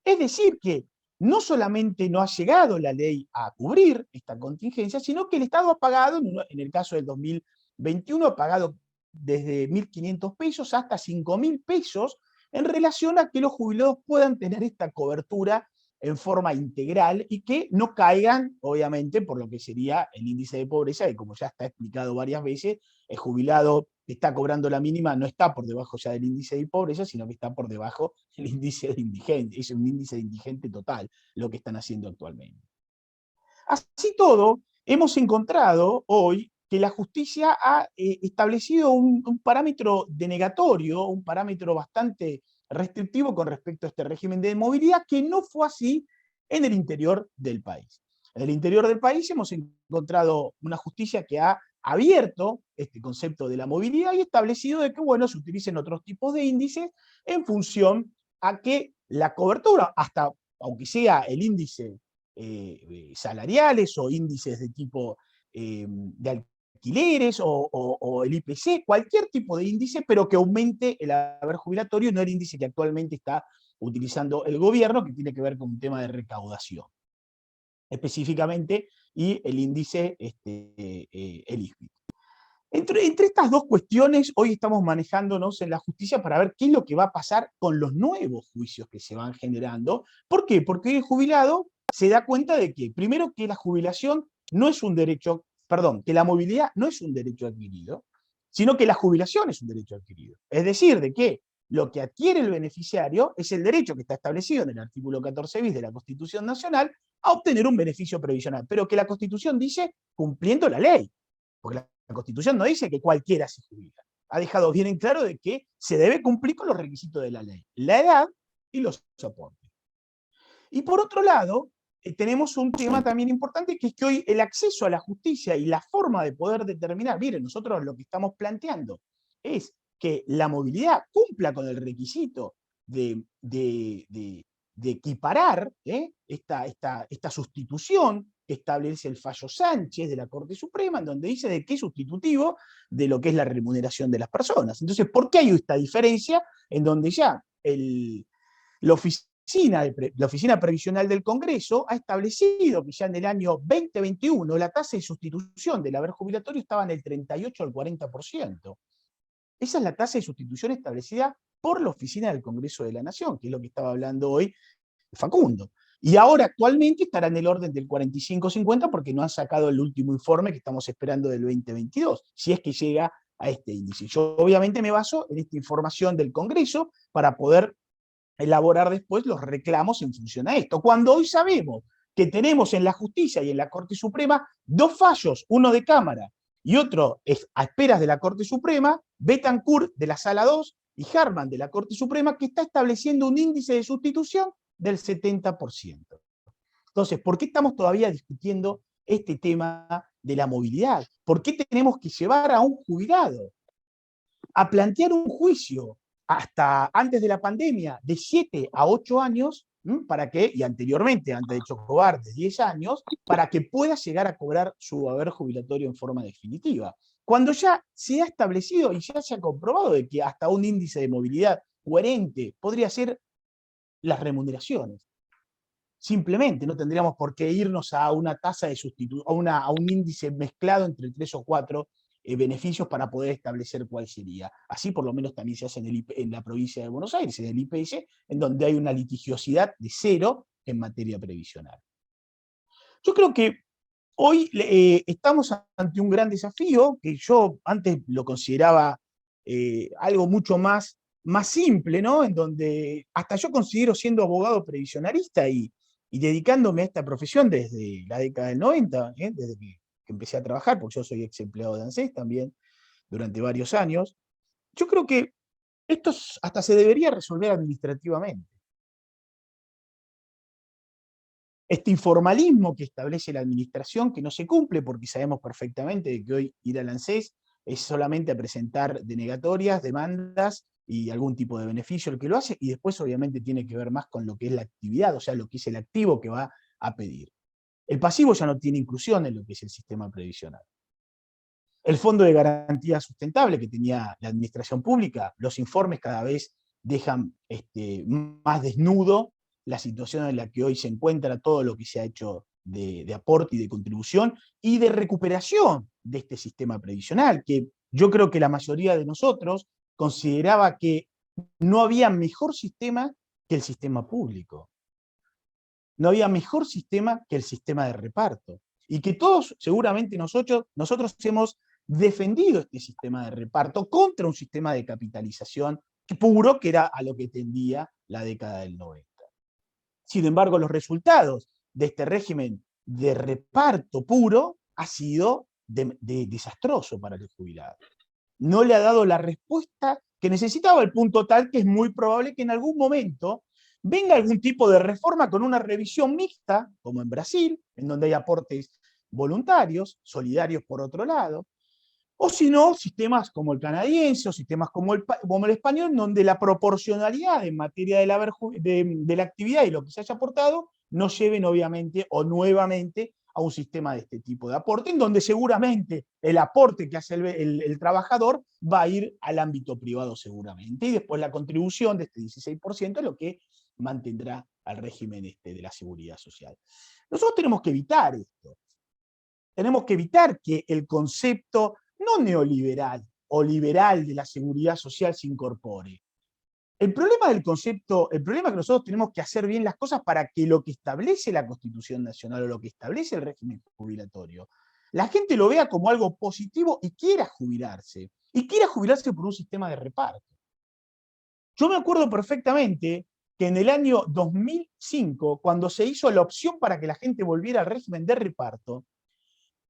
Es decir, que no solamente no ha llegado la ley a cubrir esta contingencia, sino que el Estado ha pagado, en el caso del 2021, ha pagado desde 1.500 pesos hasta 5.000 pesos en relación a que los jubilados puedan tener esta cobertura en forma integral y que no caigan, obviamente, por lo que sería el índice de pobreza, que como ya está explicado varias veces, el jubilado que está cobrando la mínima no está por debajo ya del índice de pobreza, sino que está por debajo del índice de indigente. Es un índice de indigente total lo que están haciendo actualmente. Así todo, hemos encontrado hoy que la justicia ha establecido un parámetro denegatorio, un parámetro bastante restrictivo con respecto a este régimen de movilidad, que no fue así en el interior del país. En el interior del país hemos encontrado una justicia que ha abierto este concepto de la movilidad y establecido de que, bueno, se utilicen otros tipos de índices en función a que la cobertura, hasta aunque sea el índice salariales o índices de tipo de alquileres o el IPC, cualquier tipo de índice, pero que aumente el haber jubilatorio, no el índice que actualmente está utilizando el gobierno, que tiene que ver con un tema de recaudación, específicamente, y el índice, el ISBI. Entre estas dos cuestiones, hoy estamos manejándonos en la justicia para ver qué es lo que va a pasar con los nuevos juicios que se van generando. ¿Por qué? Porque el jubilado se da cuenta de que, primero, que la jubilación no es un derecho, perdón, que la movilidad no es un derecho adquirido, sino que la jubilación es un derecho adquirido. Es decir, de que lo que adquiere el beneficiario es el derecho que está establecido en el artículo 14 bis de la Constitución Nacional a obtener un beneficio previsional, pero que la Constitución dice cumpliendo la ley, porque la Constitución no dice que cualquiera se jubila. ha dejado bien en claro de que se debe cumplir con los requisitos de la ley, la edad y los aportes. Y por otro lado, tenemos un tema también importante, que es que hoy el acceso a la justicia y la forma de poder determinar, miren, nosotros lo que estamos planteando es que la movilidad cumpla con el requisito de equiparar esta sustitución que establece el fallo Sánchez de la Corte Suprema, en donde dice de qué es sustitutivo de lo que es la remuneración de las personas. Entonces, ¿por qué hay esta diferencia en donde ya la Oficina Previsional del Congreso ha establecido que ya en el año 2021 la tasa de sustitución del haber jubilatorio estaba en el 38 al 40%. Esa es la tasa de sustitución establecida por la Oficina del Congreso de la Nación, que es lo que estaba hablando hoy Facundo. Y ahora actualmente estará en el orden del 45-50 porque no han sacado el último informe que estamos esperando del 2022, si es que llega a este índice. Yo obviamente me baso en esta información del Congreso para poder elaborar después los reclamos en función a esto. Cuando hoy sabemos que tenemos en la justicia y en la Corte Suprema dos fallos, uno de Cámara y otro a esperas de la Corte Suprema, Betancourt de la Sala 2 y Harman de la Corte Suprema, que está estableciendo un índice de sustitución del 70%. Entonces, ¿por qué estamos todavía discutiendo este tema de la movilidad? ¿Por qué tenemos que llevar a un jubilado a plantear un juicio hasta antes de la pandemia de 7 a 8 años, para que, y anteriormente, antes de Chocobar, de 10 años, para que pueda llegar a cobrar su haber jubilatorio en forma definitiva? Cuando ya se ha establecido y ya se ha comprobado de que hasta un índice de movilidad coherente podría ser las remuneraciones. Simplemente no tendríamos por qué irnos a una tasa de sustitución, a un índice mezclado entre 3 o 4 beneficios para poder establecer cuál sería. Así por lo menos también se hace en la provincia de Buenos Aires, en el IPS, en donde hay una litigiosidad de 0 en materia previsional. Yo creo que hoy estamos ante un gran desafío, que yo antes lo consideraba algo mucho más simple, ¿no? En donde hasta yo considero, siendo abogado previsionalista y dedicándome a esta profesión desde la década del 90, desde que empecé a trabajar, porque yo soy ex empleado de ANSES también durante varios años, yo creo que esto hasta se debería resolver administrativamente. Este informalismo que establece la administración, que no se cumple, porque sabemos perfectamente que hoy ir al ANSES es solamente a presentar denegatorias, demandas y algún tipo de beneficio el que lo hace, y después obviamente tiene que ver más con lo que es la actividad, o sea, lo que es el activo que va a pedir. El pasivo ya no tiene inclusión en lo que es el sistema previsional. El Fondo de Garantía Sustentable que tenía la administración pública, los informes cada vez dejan más desnudo la situación en la que hoy se encuentra todo lo que se ha hecho de aporte y de contribución y de recuperación de este sistema previsional, que yo creo que la mayoría de nosotros consideraba que no había mejor sistema que el sistema público. No había mejor sistema que el sistema de reparto. Y que todos, seguramente nosotros hemos defendido este sistema de reparto contra un sistema de capitalización puro que era a lo que tendía la década del 90. Sin embargo, los resultados de este régimen de reparto puro ha sido desastroso para el jubilado. No le ha dado la respuesta que necesitaba, al punto tal que es muy probable que en algún momento venga algún tipo de reforma con una revisión mixta, como en Brasil, en donde hay aportes voluntarios, solidarios por otro lado, o si no, sistemas como el canadiense o sistemas como el español, donde la proporcionalidad en materia de la actividad y lo que se haya aportado nos lleven obviamente o nuevamente a un sistema de este tipo de aporte, en donde seguramente el aporte que hace el trabajador va a ir al ámbito privado seguramente, y después la contribución de este 16% es lo que mantendrá al régimen de la seguridad social. Nosotros tenemos que evitar esto. Tenemos que evitar que el concepto no neoliberal o liberal de la seguridad social se incorpore. El problema del concepto, el problema es que nosotros tenemos que hacer bien las cosas para que lo que establece la Constitución Nacional o lo que establece el régimen jubilatorio, la gente lo vea como algo positivo y quiera jubilarse por un sistema de reparto. Yo me acuerdo perfectamente que en el año 2005, cuando se hizo la opción para que la gente volviera al régimen de reparto,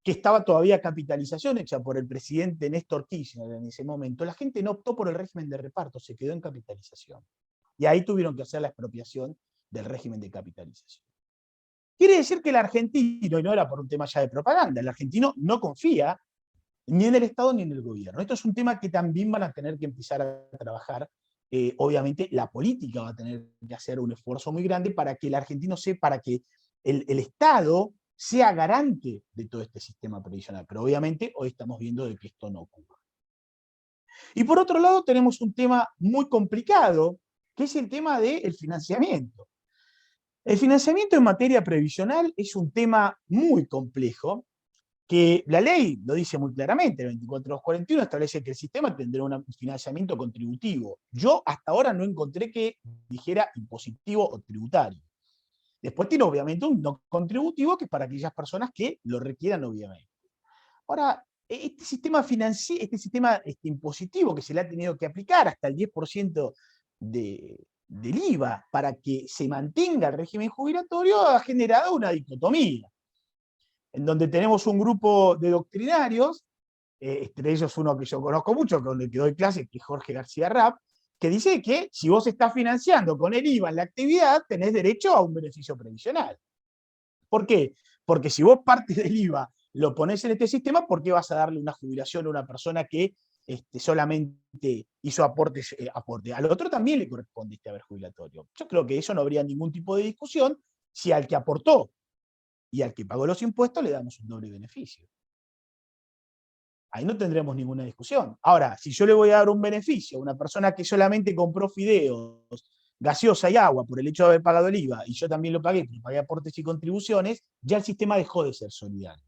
que estaba todavía capitalización hecha por el presidente Néstor Kirchner en ese momento, la gente no optó por el régimen de reparto, se quedó en capitalización. Y ahí tuvieron que hacer la expropiación del régimen de capitalización. Quiere decir que el argentino, y no era por un tema ya de propaganda, el argentino no confía ni en el Estado ni en el gobierno. Esto es un tema que también van a tener que empezar a trabajar. Obviamente la política va a tener que hacer un esfuerzo muy grande para que el argentino sepa, para que el Estado sea garante de todo este sistema previsional. Pero obviamente hoy estamos viendo de que esto no ocurre. Y por otro lado tenemos un tema muy complicado, que es el tema del financiamiento. El financiamiento en materia previsional es un tema muy complejo, que la ley lo dice muy claramente, el 24241 establece que el sistema tendrá un financiamiento contributivo. Yo hasta ahora no encontré que dijera impositivo o tributario. Después tiene obviamente un no contributivo, que es para aquellas personas que lo requieran obviamente. Ahora, este sistema financiero, este sistema impositivo que se le ha tenido que aplicar hasta el 10% del IVA para que se mantenga el régimen jubilatorio ha generado una dicotomía, en donde tenemos un grupo de doctrinarios, entre ellos uno que yo conozco mucho, con el que doy clases, que es Jorge García Rapp, que dice que si vos estás financiando con el IVA en la actividad, tenés derecho a un beneficio previsional. ¿Por qué? Porque si vos parte del IVA lo ponés en este sistema, ¿por qué vas a darle una jubilación a una persona que solamente hizo aporte? Al otro también le corresponde este haber jubilatorio. Yo creo que eso no habría ningún tipo de discusión si al que aportó y al que pagó los impuestos le damos un doble beneficio. Ahí no tendremos ninguna discusión. Ahora, si yo le voy a dar un beneficio a una persona que solamente compró fideos, gaseosa y agua por el hecho de haber pagado el IVA, y yo también lo pagué, porque pagué aportes y contribuciones, ya el sistema dejó de ser solidario.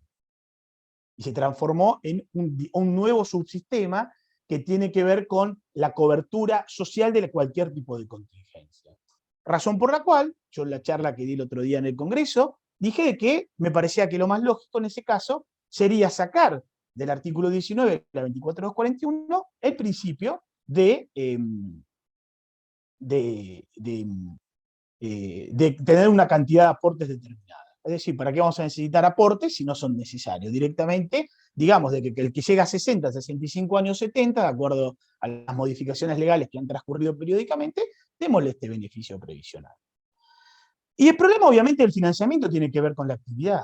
Y se transformó en un nuevo subsistema que tiene que ver con la cobertura social de cualquier tipo de contingencia. Razón por la cual, yo en la charla que di el otro día en el Congreso, dije que me parecía que lo más lógico en ese caso sería sacar del artículo 19 de la 24241 el principio de tener una cantidad de aportes determinada. Es decir, ¿para qué vamos a necesitar aportes si no son necesarios? Directamente, digamos, de que el que llega a 60, 65 años, 70, de acuerdo a las modificaciones legales que han transcurrido periódicamente, démosle este beneficio previsional. Y el problema, obviamente, del financiamiento tiene que ver con la actividad.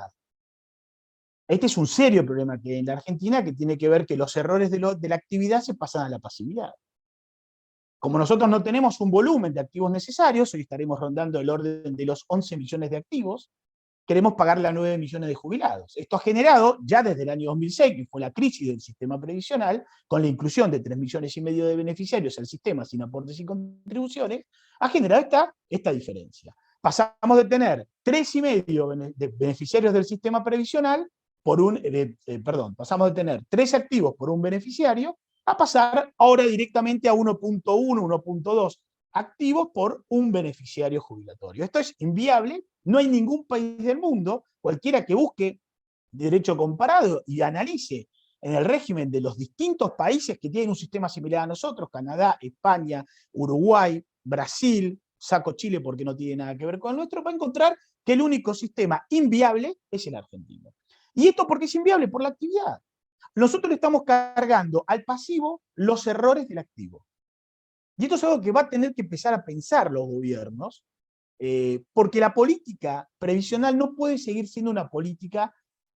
Este es un serio problema que hay en la Argentina, que tiene que ver que los errores de la actividad se pasan a la pasividad. Como nosotros no tenemos un volumen de activos necesarios, hoy estaremos rondando el orden de los 11 millones de activos, queremos pagarle a 9 millones de jubilados. Esto ha generado, ya desde el año 2006, que fue la crisis del sistema previsional, con la inclusión de 3,5 millones de beneficiarios al sistema sin aportes y contribuciones, ha generado esta diferencia. Pasamos de tener 3,5 de beneficiarios del sistema previsional pasamos de tener 3 activos por un beneficiario a pasar ahora directamente a 1.1, 1.2 activos por un beneficiario jubilatorio. Esto es inviable, no hay ningún país del mundo, cualquiera que busque derecho comparado y analice en el régimen de los distintos países que tienen un sistema similar a nosotros, Canadá, España, Uruguay, Brasil, saco Chile porque no tiene nada que ver con el nuestro, va a encontrar que el único sistema inviable es el argentino. ¿Y esto por qué es inviable? Por la actividad. Nosotros le estamos cargando al pasivo los errores del activo. Y esto es algo que va a tener que empezar a pensar los gobiernos, porque la política previsional no puede seguir siendo una política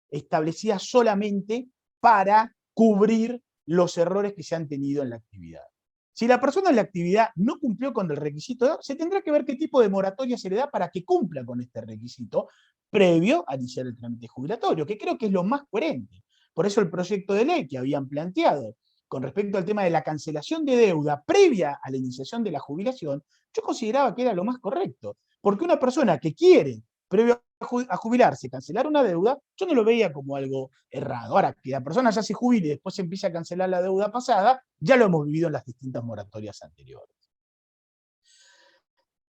establecida solamente para cubrir los errores que se han tenido en la actividad. Si la persona en la actividad no cumplió con el requisito, se tendrá que ver qué tipo de moratoria se le da para que cumpla con este requisito previo a iniciar el trámite jubilatorio, que creo que es lo más coherente. Por eso el proyecto de ley que habían planteado con respecto al tema de la cancelación de deuda previa a la iniciación de la jubilación, yo consideraba que era lo más correcto. Porque una persona que quiere, previo a jubilarse, cancelar una deuda, yo no lo veía como algo errado. Ahora, que la persona ya se jubile y después se empieza a cancelar la deuda pasada, ya lo hemos vivido en las distintas moratorias anteriores.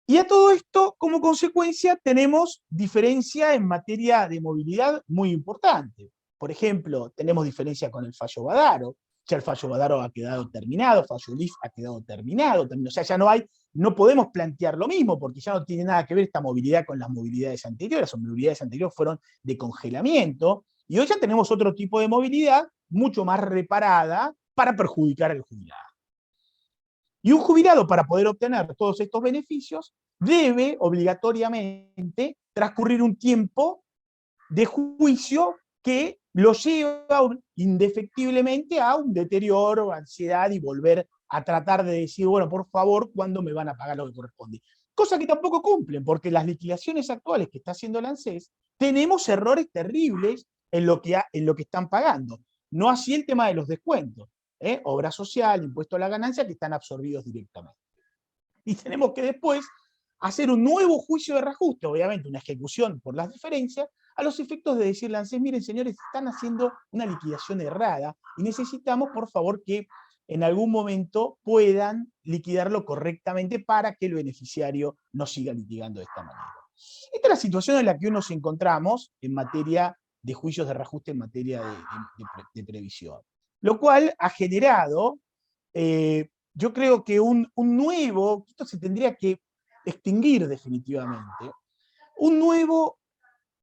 Y a todo esto, como consecuencia, tenemos diferencia en materia de movilidad muy importante. Por ejemplo, tenemos diferencia con el fallo Badaro. Ya el fallo Badaro ha quedado terminado, el fallo LIF ha quedado terminado. O sea, ya no podemos plantear lo mismo, porque ya no tiene nada que ver esta movilidad con las movilidades anteriores. Las movilidades anteriores fueron de congelamiento, Y hoy ya tenemos otro tipo de movilidad mucho más reparada para perjudicar al jubilado. Y un jubilado, para poder obtener todos estos beneficios, debe obligatoriamente transcurrir un tiempo de juicio que lo lleva indefectiblemente a un deterioro, ansiedad y volver a tratar de decir, bueno, por favor, ¿cuándo me van a pagar lo que corresponde? Cosa que tampoco cumplen, porque las liquidaciones actuales que está haciendo el ANSES, tenemos errores terribles en lo que están pagando. No así el tema de los descuentos, obra social, impuesto a la ganancia, que están absorbidos directamente. Y tenemos que después hacer un nuevo juicio de reajuste, obviamente una ejecución por las diferencias, a los efectos de decirle al ANSES, miren señores, están haciendo una liquidación errada y necesitamos por favor que en algún momento puedan liquidarlo correctamente para que el beneficiario no siga litigando de esta manera. Esta es la situación en la que nos encontramos en materia de juicios de reajuste, en materia de previsión. Lo cual ha generado, yo creo que un nuevo, esto se tendría que extinguir definitivamente, un nuevo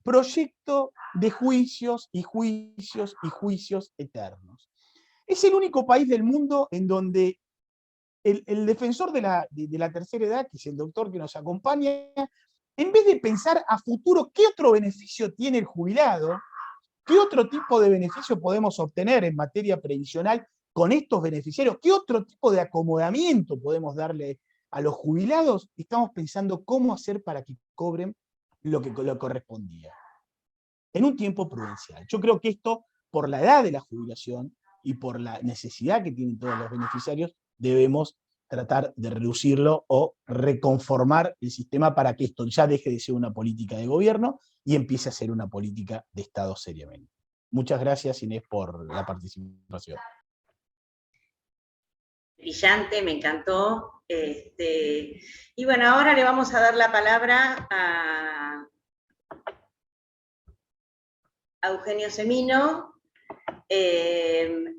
proyecto de juicios y juicios y juicios eternos. Es el único país del mundo en donde el defensor de la tercera edad, que es el doctor que nos acompaña, en vez de pensar a futuro qué otro beneficio tiene el jubilado, qué otro tipo de beneficio podemos obtener en materia previsional con estos beneficiarios, qué otro tipo de acomodamiento podemos darle a los jubilados, estamos pensando cómo hacer para que cobren lo que correspondía, en un tiempo prudencial. Yo creo que esto, por la edad de la jubilación y por la necesidad que tienen todos los beneficiarios, debemos tratar de reducirlo o reconformar el sistema para que esto ya deje de ser una política de gobierno y empiece a ser una política de Estado seriamente. Muchas gracias, Inés, por la participación. Brillante, me encantó. Y bueno, ahora le vamos a dar la palabra a Eugenio Semino.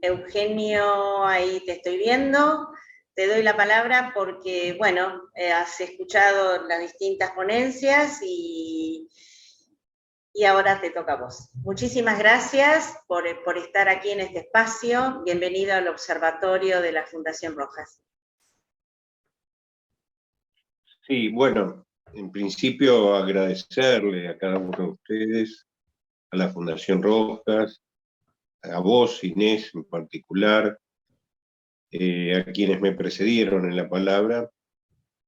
Eugenio, ahí te estoy viendo. Te doy la palabra porque, bueno, has escuchado las distintas ponencias y ahora te toca a vos. Muchísimas gracias por estar aquí en este espacio. Bienvenido al Observatorio de la Fundación Rojas. Sí, bueno, en principio agradecerle a cada uno de ustedes, a la Fundación Rojas, a vos, Inés, en particular, a quienes me precedieron en la palabra,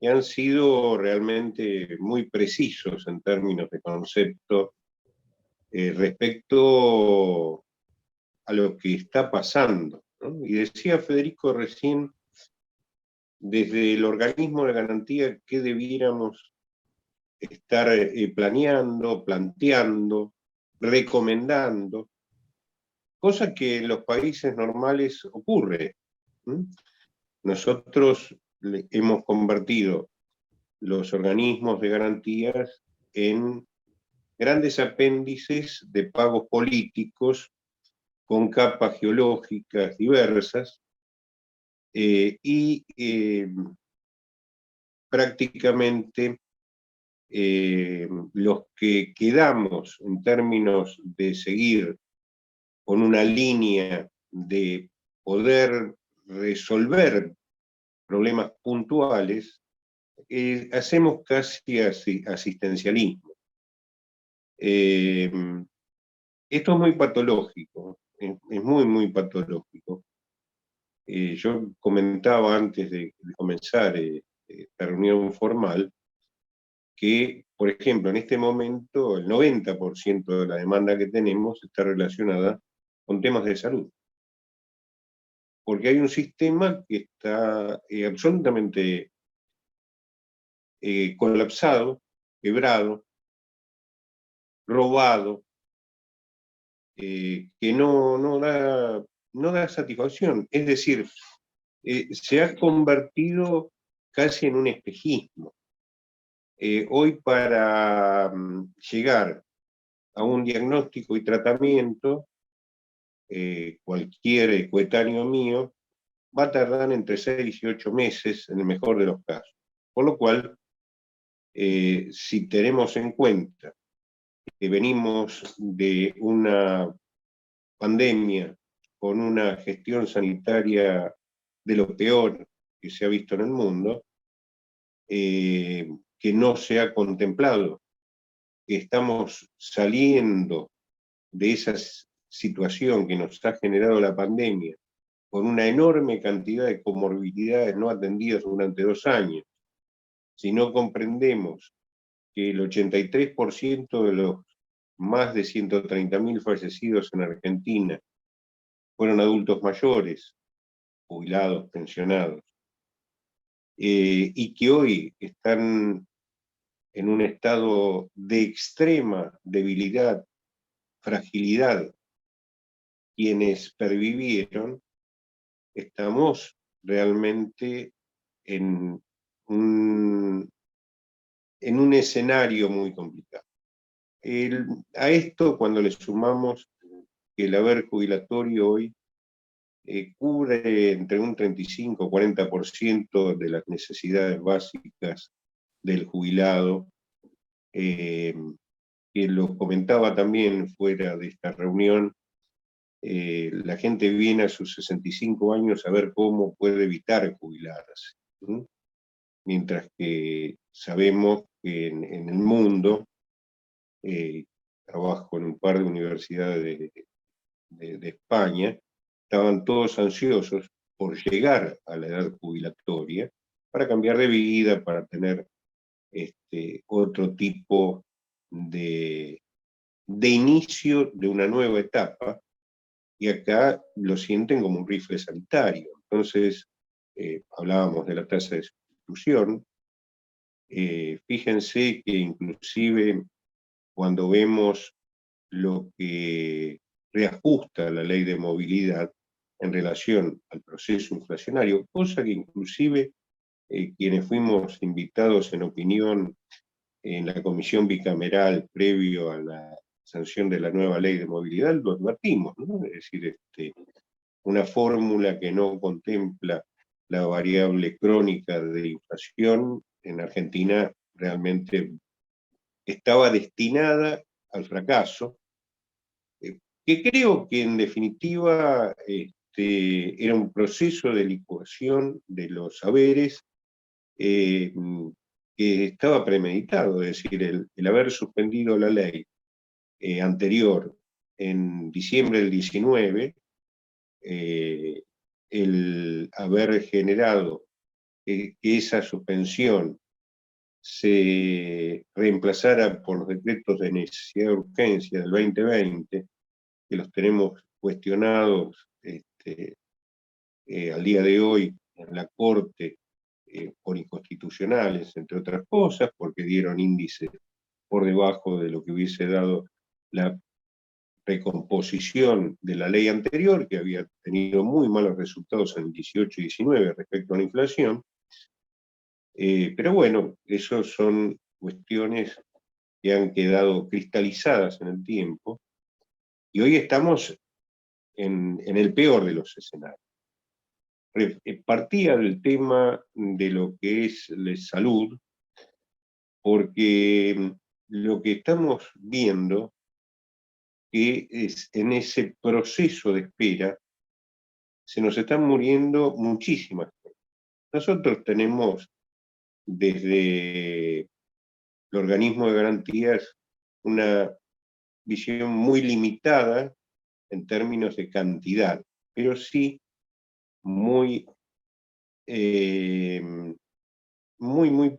y han sido realmente muy precisos en términos de concepto respecto a lo que está pasando, ¿no? Y decía Federico recién, desde el organismo de garantía, ¿qué debiéramos estar planeando, planteando, recomendando? Cosa que en los países normales ocurre. Nosotros hemos convertido los organismos de garantías en grandes apéndices de pagos políticos con capas geológicas diversas y prácticamente los que quedamos en términos de seguir con una línea de poder resolver problemas puntuales, hacemos casi asistencialismo. Esto es muy patológico, es muy, muy patológico. Yo comentaba antes de comenzar esta reunión formal que, por ejemplo, en este momento el 90% de la demanda que tenemos está relacionada con temas de salud. Porque hay un sistema que está absolutamente colapsado, quebrado, robado, que no da satisfacción. Es decir, se ha convertido casi en un espejismo. Hoy para llegar a un diagnóstico y tratamiento, cualquier coetáneo mío va a tardar entre 6 y 8 meses en el mejor de los casos. Por lo cual, si tenemos en cuenta que venimos de una pandemia, con una gestión sanitaria de lo peor que se ha visto en el mundo, que no se ha contemplado, que estamos saliendo de esa situación que nos ha generado la pandemia, con una enorme cantidad de comorbilidades no atendidas durante 2 años. Si no comprendemos que el 83% de los más de 130.000 fallecidos en Argentina fueron adultos mayores, jubilados, pensionados, y que hoy están en un estado de extrema debilidad, fragilidad, quienes pervivieron, estamos realmente en un escenario muy complicado. A esto, cuando le sumamos que el haber jubilatorio hoy cubre entre un 35 o 40% de las necesidades básicas del jubilado, que lo comentaba también fuera de esta reunión, la gente viene a sus 65 años a ver cómo puede evitar jubilarse, ¿sí? Mientras que sabemos que en el mundo, trabajo en un par de universidades de España, estaban todos ansiosos por llegar a la edad jubilatoria para cambiar de vida, para tener otro tipo de inicio de una nueva etapa, y acá lo sienten como un rifle sanitario. Entonces, hablábamos de la tasa de sustitución. Fíjense que inclusive cuando vemos lo que reajusta la ley de movilidad en relación al proceso inflacionario, cosa que inclusive quienes fuimos invitados en opinión en la comisión bicameral previo a la sanción de la nueva ley de movilidad, lo advertimos, ¿no? Es decir, una fórmula que no contempla la variable crónica de inflación en Argentina realmente estaba destinada al fracaso, que creo que en definitiva era un proceso de licuación de los saberes que estaba premeditado, es decir, el haber suspendido la ley anterior en diciembre del 19, el haber generado que esa suspensión se reemplazara por los decretos de necesidad de urgencia del 2020, que los tenemos cuestionados al día de hoy en la Corte por inconstitucionales, entre otras cosas, porque dieron índices por debajo de lo que hubiese dado la recomposición de la ley anterior, que había tenido muy malos resultados en el 18 y 19 respecto a la inflación. Pero bueno, esas son cuestiones que han quedado cristalizadas en el tiempo, y hoy estamos en el peor de los escenarios. Partía del tema de lo que es la salud, porque lo que estamos viendo que es en ese proceso de espera se nos están muriendo muchísimas cosas. Nosotros tenemos desde el organismo de garantías una visión muy limitada en términos de cantidad, pero sí muy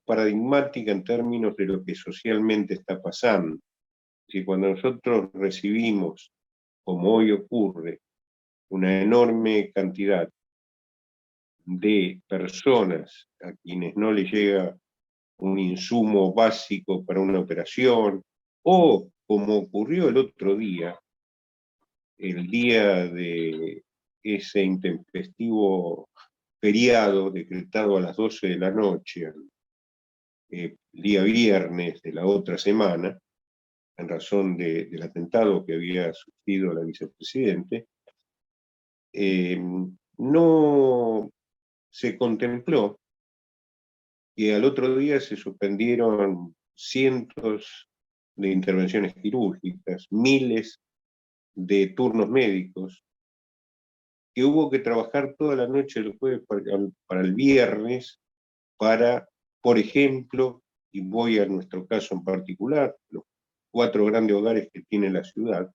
paradigmática en términos de lo que socialmente está pasando. Si cuando nosotros recibimos, como hoy ocurre, una enorme cantidad de personas a quienes no les llega un insumo básico para una operación, o como ocurrió el otro día, el día de ese intempestivo feriado decretado a las 12 de la noche, el día viernes de la otra semana, en razón del atentado que había sufrido la vicepresidente, no se contempló que al otro día se suspendieron cientos de intervenciones quirúrgicas, miles de turnos médicos, que hubo que trabajar toda la noche del jueves para el viernes, para, por ejemplo, y voy a nuestro caso en particular, los 4 grandes hogares que tiene la ciudad,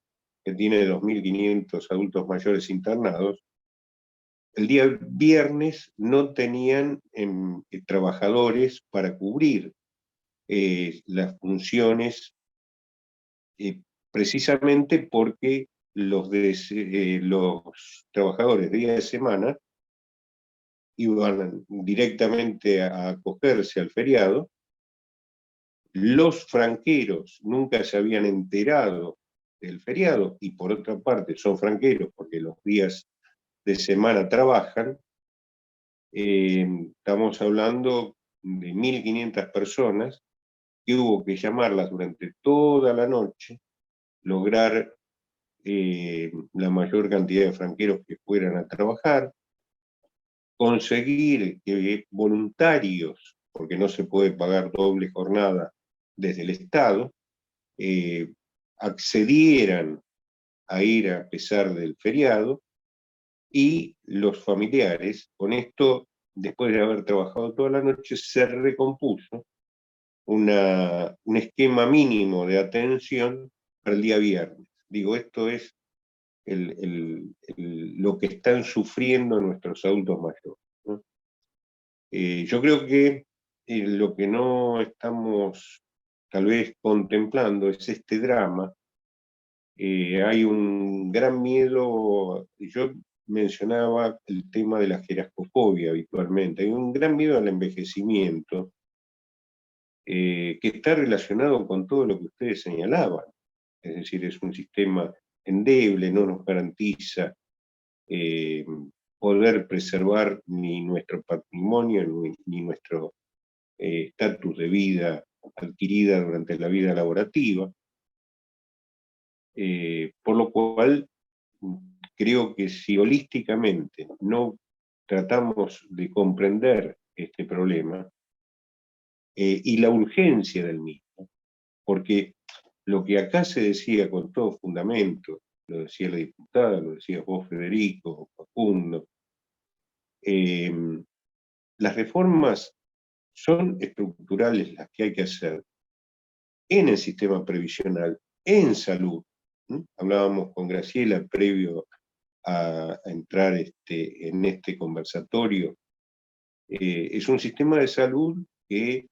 que tiene 2.500 adultos mayores internados, el día viernes no tenían trabajadores para cubrir las funciones, precisamente porque los trabajadores de día de semana iban directamente a acogerse al feriado. Los franqueros nunca se habían enterado del feriado, y por otra parte son franqueros porque los días de semana trabajan. Estamos hablando de 1.500 personas que hubo que llamarlas durante toda la noche, lograr la mayor cantidad de franqueros que fueran a trabajar, conseguir que voluntarios, porque no se puede pagar doble jornada desde el Estado, accedieran a ir a pesar del feriado, y los familiares, con esto, después de haber trabajado toda la noche, se recompuso un esquema mínimo de atención para el día viernes. Digo, esto es lo que están sufriendo nuestros adultos mayores, ¿no? Yo creo que lo que no estamos tal vez contemplando es este drama. Hay un gran miedo, yo mencionaba el tema de la gerascofobia habitualmente, hay un gran miedo al envejecimiento, que está relacionado con todo lo que ustedes señalaban. Es decir, es un sistema endeble, no nos garantiza poder preservar ni nuestro patrimonio ni nuestro estatus de vida adquirida durante la vida laborativa. Por lo cual, creo que si holísticamente no tratamos de comprender este problema y la urgencia del mismo, porque lo que acá se decía con todo fundamento, lo decía la diputada, lo decías vos, Federico, Facundo, las reformas son estructurales las que hay que hacer en el sistema previsional, en salud. Hablábamos con Graciela previo a entrar en este conversatorio. Es un sistema de salud que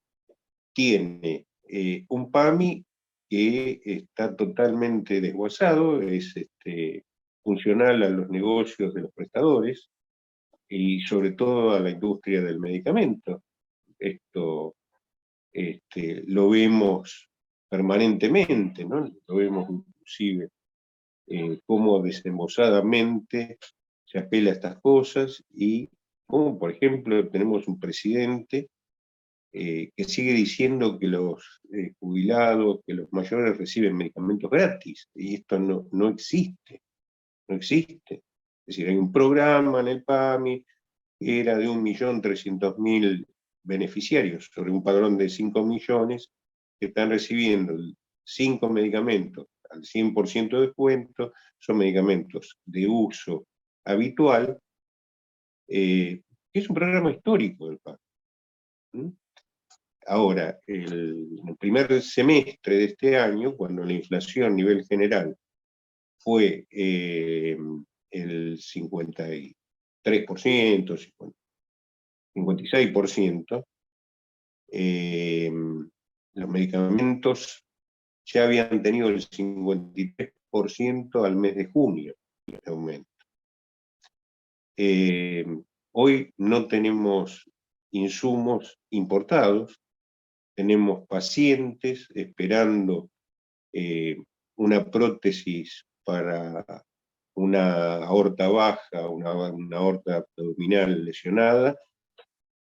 tiene un PAMI que está totalmente desguazado, es funcional a los negocios de los prestadores y sobre todo a la industria del medicamento. Esto lo vemos permanentemente, ¿no? Lo vemos inclusive cómo desembosadamente se apela a estas cosas, y como por ejemplo tenemos un presidente que sigue diciendo que los jubilados, que los mayores reciben medicamentos gratis, y esto no existe, no existe. Es decir, hay un programa en el PAMI que era de 1.300.000 beneficiarios sobre un padrón de 5 millones que están recibiendo 5 medicamentos al 100% de descuento, son medicamentos de uso habitual, que es un programa histórico del PAMI. Ahora, en el primer semestre de este año, cuando la inflación a nivel general fue el 53%, 56%, los medicamentos ya habían tenido el 53% al mes de junio de aumento. Hoy no tenemos insumos importados, tenemos pacientes esperando una prótesis para una aorta baja, una aorta abdominal lesionada,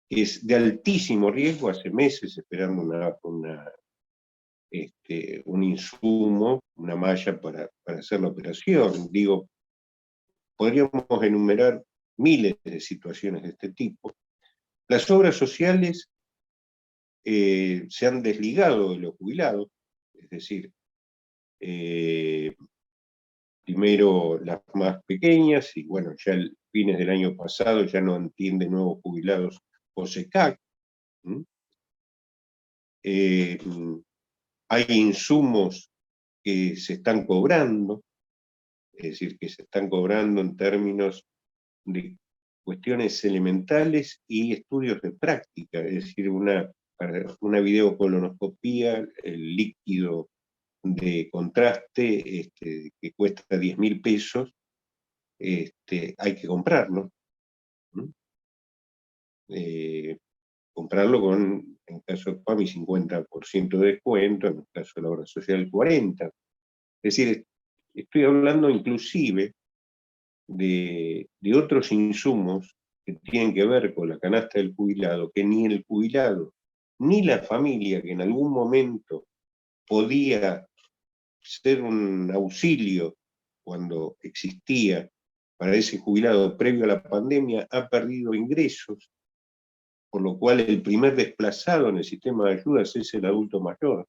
que es de altísimo riesgo, hace meses esperando un insumo, una malla para hacer la operación. Digo, podríamos enumerar miles de situaciones de este tipo. Las obras sociales se han desligado de los jubilados, es decir, primero las más pequeñas, y bueno, ya a fines del año pasado ya no entiende nuevos jubilados OSECAC. Hay insumos que se están cobrando, es decir, que se están cobrando en términos de cuestiones elementales y estudios de práctica, es decir, una videocolonoscopía, el líquido de contraste que cuesta 10.000 pesos, hay que comprarlo. Comprarlo con, en caso de PAMI, 50% de descuento, en el caso de la obra social, 40%. Es decir, estoy hablando inclusive de otros insumos que tienen que ver con la canasta del jubilado, que ni el jubilado, ni la familia que en algún momento podía ser un auxilio cuando existía para ese jubilado previo a la pandemia, ha perdido ingresos, por lo cual el primer desplazado en el sistema de ayudas es el adulto mayor.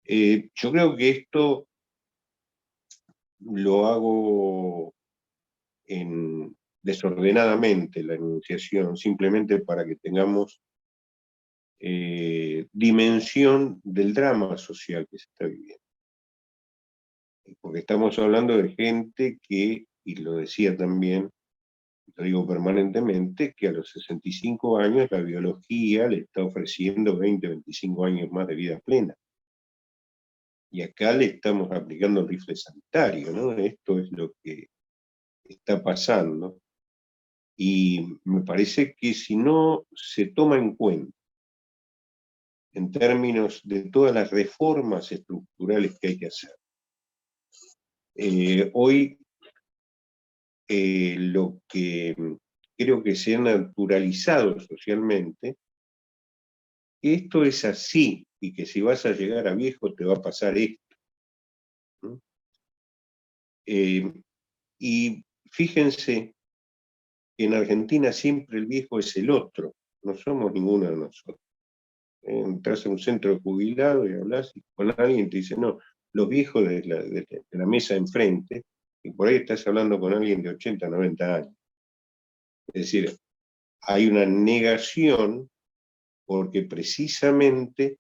Yo creo que esto lo hago desordenadamente, la enunciación, simplemente para que tengamos dimensión del drama social que se está viviendo. Porque estamos hablando de gente que, y lo decía también, lo digo permanentemente, que a los 65 años la biología le está ofreciendo 20, 25 años más de vida plena. Y acá le estamos aplicando el rifle sanitario, ¿no? Esto es lo que está pasando. Y me parece que si no se toma en cuenta, en términos de todas las reformas estructurales que hay que hacer, hoy lo que creo que se ha naturalizado socialmente, esto es así, y que si vas a llegar a viejo te va a pasar esto, ¿no? Y fíjense que en Argentina siempre el viejo es el otro, no somos ninguno de nosotros. Entras a un centro de jubilado y hablas con alguien y te dice, no, los viejos de la mesa enfrente, y por ahí estás hablando con alguien de 80, 90 años. Es decir, hay una negación porque precisamente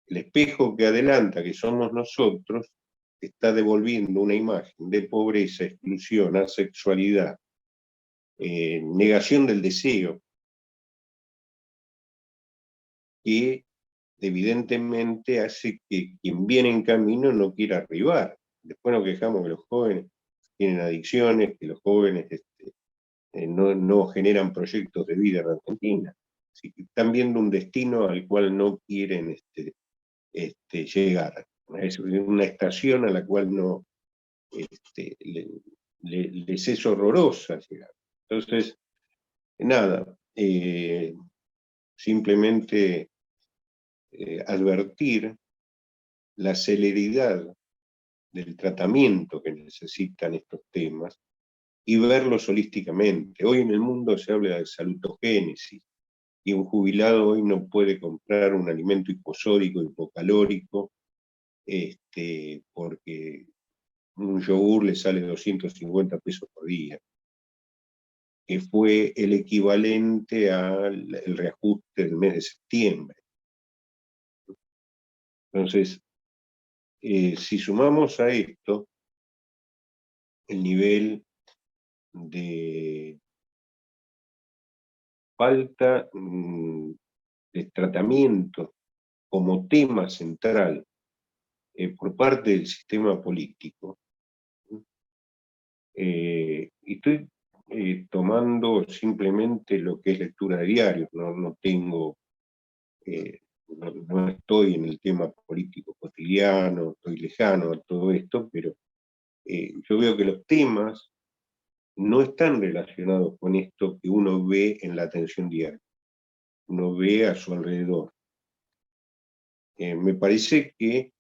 el espejo que adelanta, que somos nosotros, está devolviendo una imagen de pobreza, exclusión, asexualidad, negación del deseo, que evidentemente hace que quien viene en camino no quiera arribar. Después nos quejamos que los jóvenes tienen adicciones, que los jóvenes no generan proyectos de vida en Argentina. Así que están viendo un destino al cual no quieren llegar. Es una estación a la cual no les es horrorosa llegar. Entonces, nada, simplemente advertir la celeridad del tratamiento que necesitan estos temas y verlos holísticamente. Hoy en el mundo se habla de salutogénesis, y un jubilado hoy no puede comprar un alimento hiposódico, hipocalórico, porque un yogur le sale 250 pesos por día, que fue el equivalente al reajuste del mes de septiembre. Entonces, si sumamos a esto el nivel de falta de tratamiento como tema central por parte del sistema político, y estoy tomando simplemente lo que es lectura de diarios, no tengo, no estoy en el tema político cotidiano, estoy lejano a todo esto, pero yo veo que los temas no están relacionados con esto que uno ve en la atención diaria, uno ve a su alrededor. Me parece que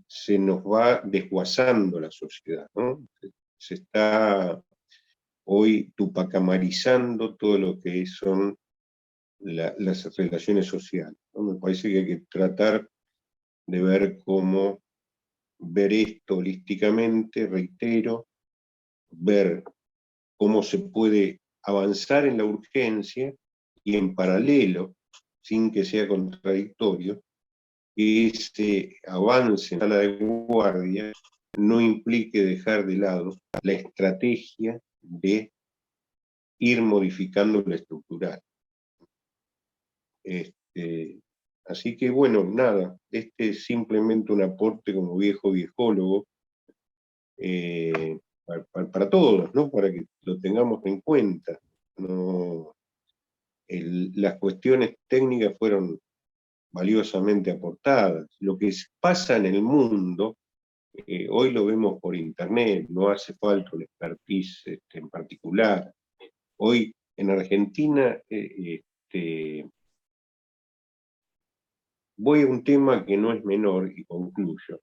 se nos va desguazando la sociedad, ¿no? Se está hoy tupacamarizando todo lo que son las relaciones sociales, ¿no? Me parece que hay que tratar de ver cómo ver esto holísticamente, reitero, ver cómo se puede avanzar en la urgencia y en paralelo, sin que sea contradictorio, que ese avance en la de guardia no implique dejar de lado la estrategia de ir modificando lo estructural. Así que bueno, nada, este es simplemente un aporte como viejo viejólogo para todos, ¿no? Para que lo tengamos en cuenta. No, las cuestiones técnicas fueron valiosamente aportadas. Lo que pasa en el mundo, hoy lo vemos por internet, no hace falta un expertise en particular. Hoy en Argentina, voy a un tema que no es menor y concluyo.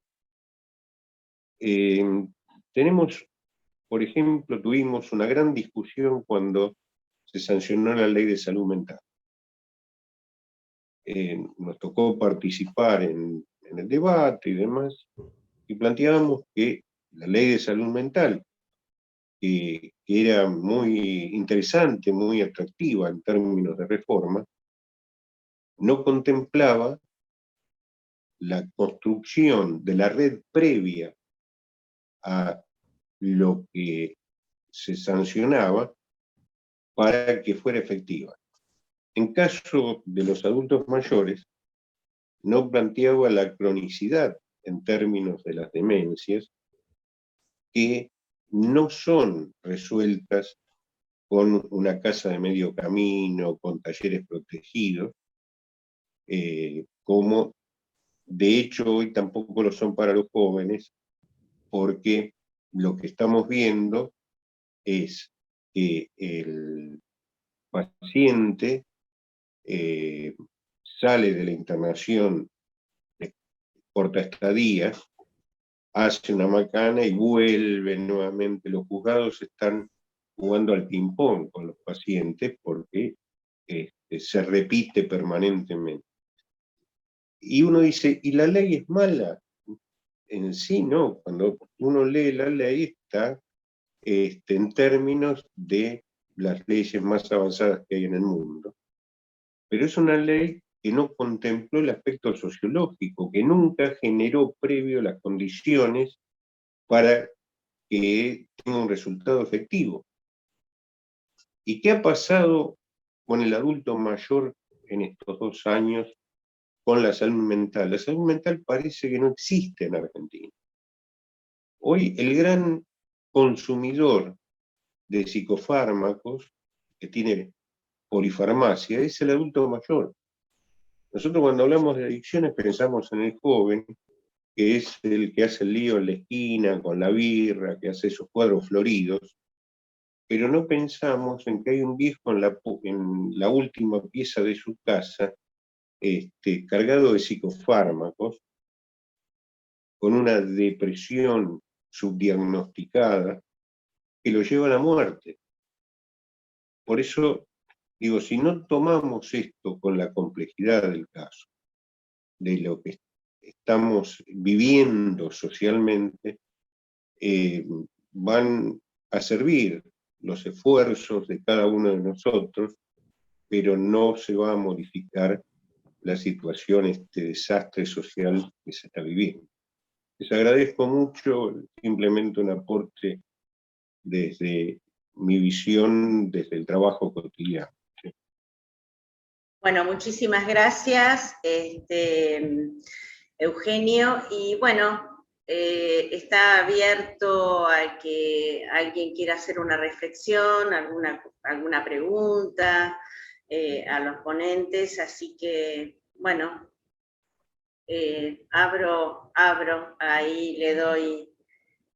Por ejemplo, tuvimos una gran discusión cuando se sancionó la ley de salud mental. Nos tocó participar en el debate y demás, y planteábamos que la ley de salud mental, que era muy interesante, muy atractiva en términos de reforma, no contemplaba la construcción de la red previa a lo que se sancionaba para que fuera efectiva. En caso de los adultos mayores, no planteaba la cronicidad en términos de las demencias, que no son resueltas con una casa de medio camino, con talleres protegidos, como de hecho hoy tampoco lo son para los jóvenes, porque lo que estamos viendo es que el paciente sale de la internación de corta estadía, hace una macana y vuelve nuevamente. Los juzgados están jugando al ping-pong con los pacientes porque se repite permanentemente. Y uno dice, ¿y la ley es mala? En sí no, cuando uno lee la ley está en términos de las leyes más avanzadas que hay en el mundo. Pero es una ley que no contempló el aspecto sociológico, que nunca generó previo las condiciones para que tenga un resultado efectivo. ¿Y qué ha pasado con el adulto mayor en estos 2 años con la salud mental? La salud mental parece que no existe en Argentina. Hoy el gran consumidor de psicofármacos, que tiene polifarmacia, es el adulto mayor. Nosotros cuando hablamos de adicciones pensamos en el joven, que es el que hace el lío en la esquina con la birra, que hace esos cuadros floridos, pero no pensamos en que hay un viejo en la última pieza de su casa, cargado de psicofármacos, con una depresión subdiagnosticada, que lo lleva a la muerte. Por eso, digo, si no tomamos esto con la complejidad del caso, de lo que estamos viviendo socialmente, van a servir los esfuerzos de cada uno de nosotros, pero no se va a modificar la situación, este desastre social que se está viviendo. Les agradezco mucho, simplemente un aporte desde mi visión, desde el trabajo cotidiano. Bueno, muchísimas gracias, Eugenio, y bueno, está abierto a que alguien quiera hacer una reflexión, alguna pregunta a los ponentes, así que, bueno, abro, ahí le doy,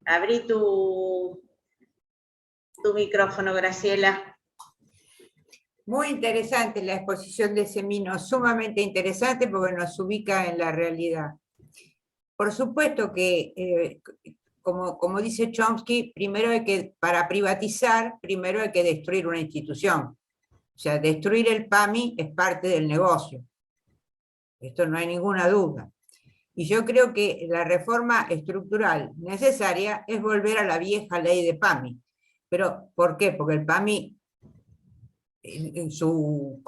abrí tu micrófono, Graciela. Muy interesante la exposición de Semino, sumamente interesante porque nos ubica en la realidad. Por supuesto que, como dice Chomsky, para privatizar, primero hay que destruir una institución. O sea, destruir el PAMI es parte del negocio. Esto no hay ninguna duda. Y yo creo que la reforma estructural necesaria es volver a la vieja ley de PAMI. ¿Pero por qué? Porque el PAMI, en su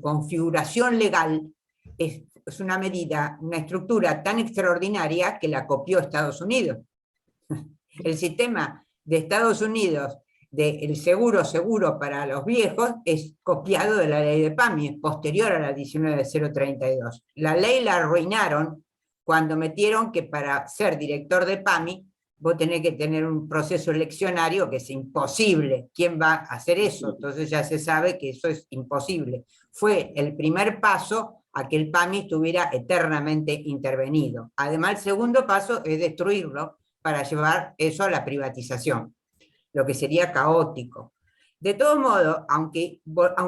configuración legal, es una medida, una estructura tan extraordinaria que la copió Estados Unidos. El sistema de Estados Unidos del seguro para los viejos es copiado de la ley de PAMI, es posterior a la 19.032. La ley la arruinaron cuando metieron que para ser director de PAMI vos tenés que tener un proceso eleccionario que es imposible. ¿Quién va a hacer eso? Entonces ya se sabe que eso es imposible. Fue el primer paso a que el PAMI estuviera eternamente intervenido. Además, el segundo paso es destruirlo para llevar eso a la privatización, lo que sería caótico. De todos modos, aunque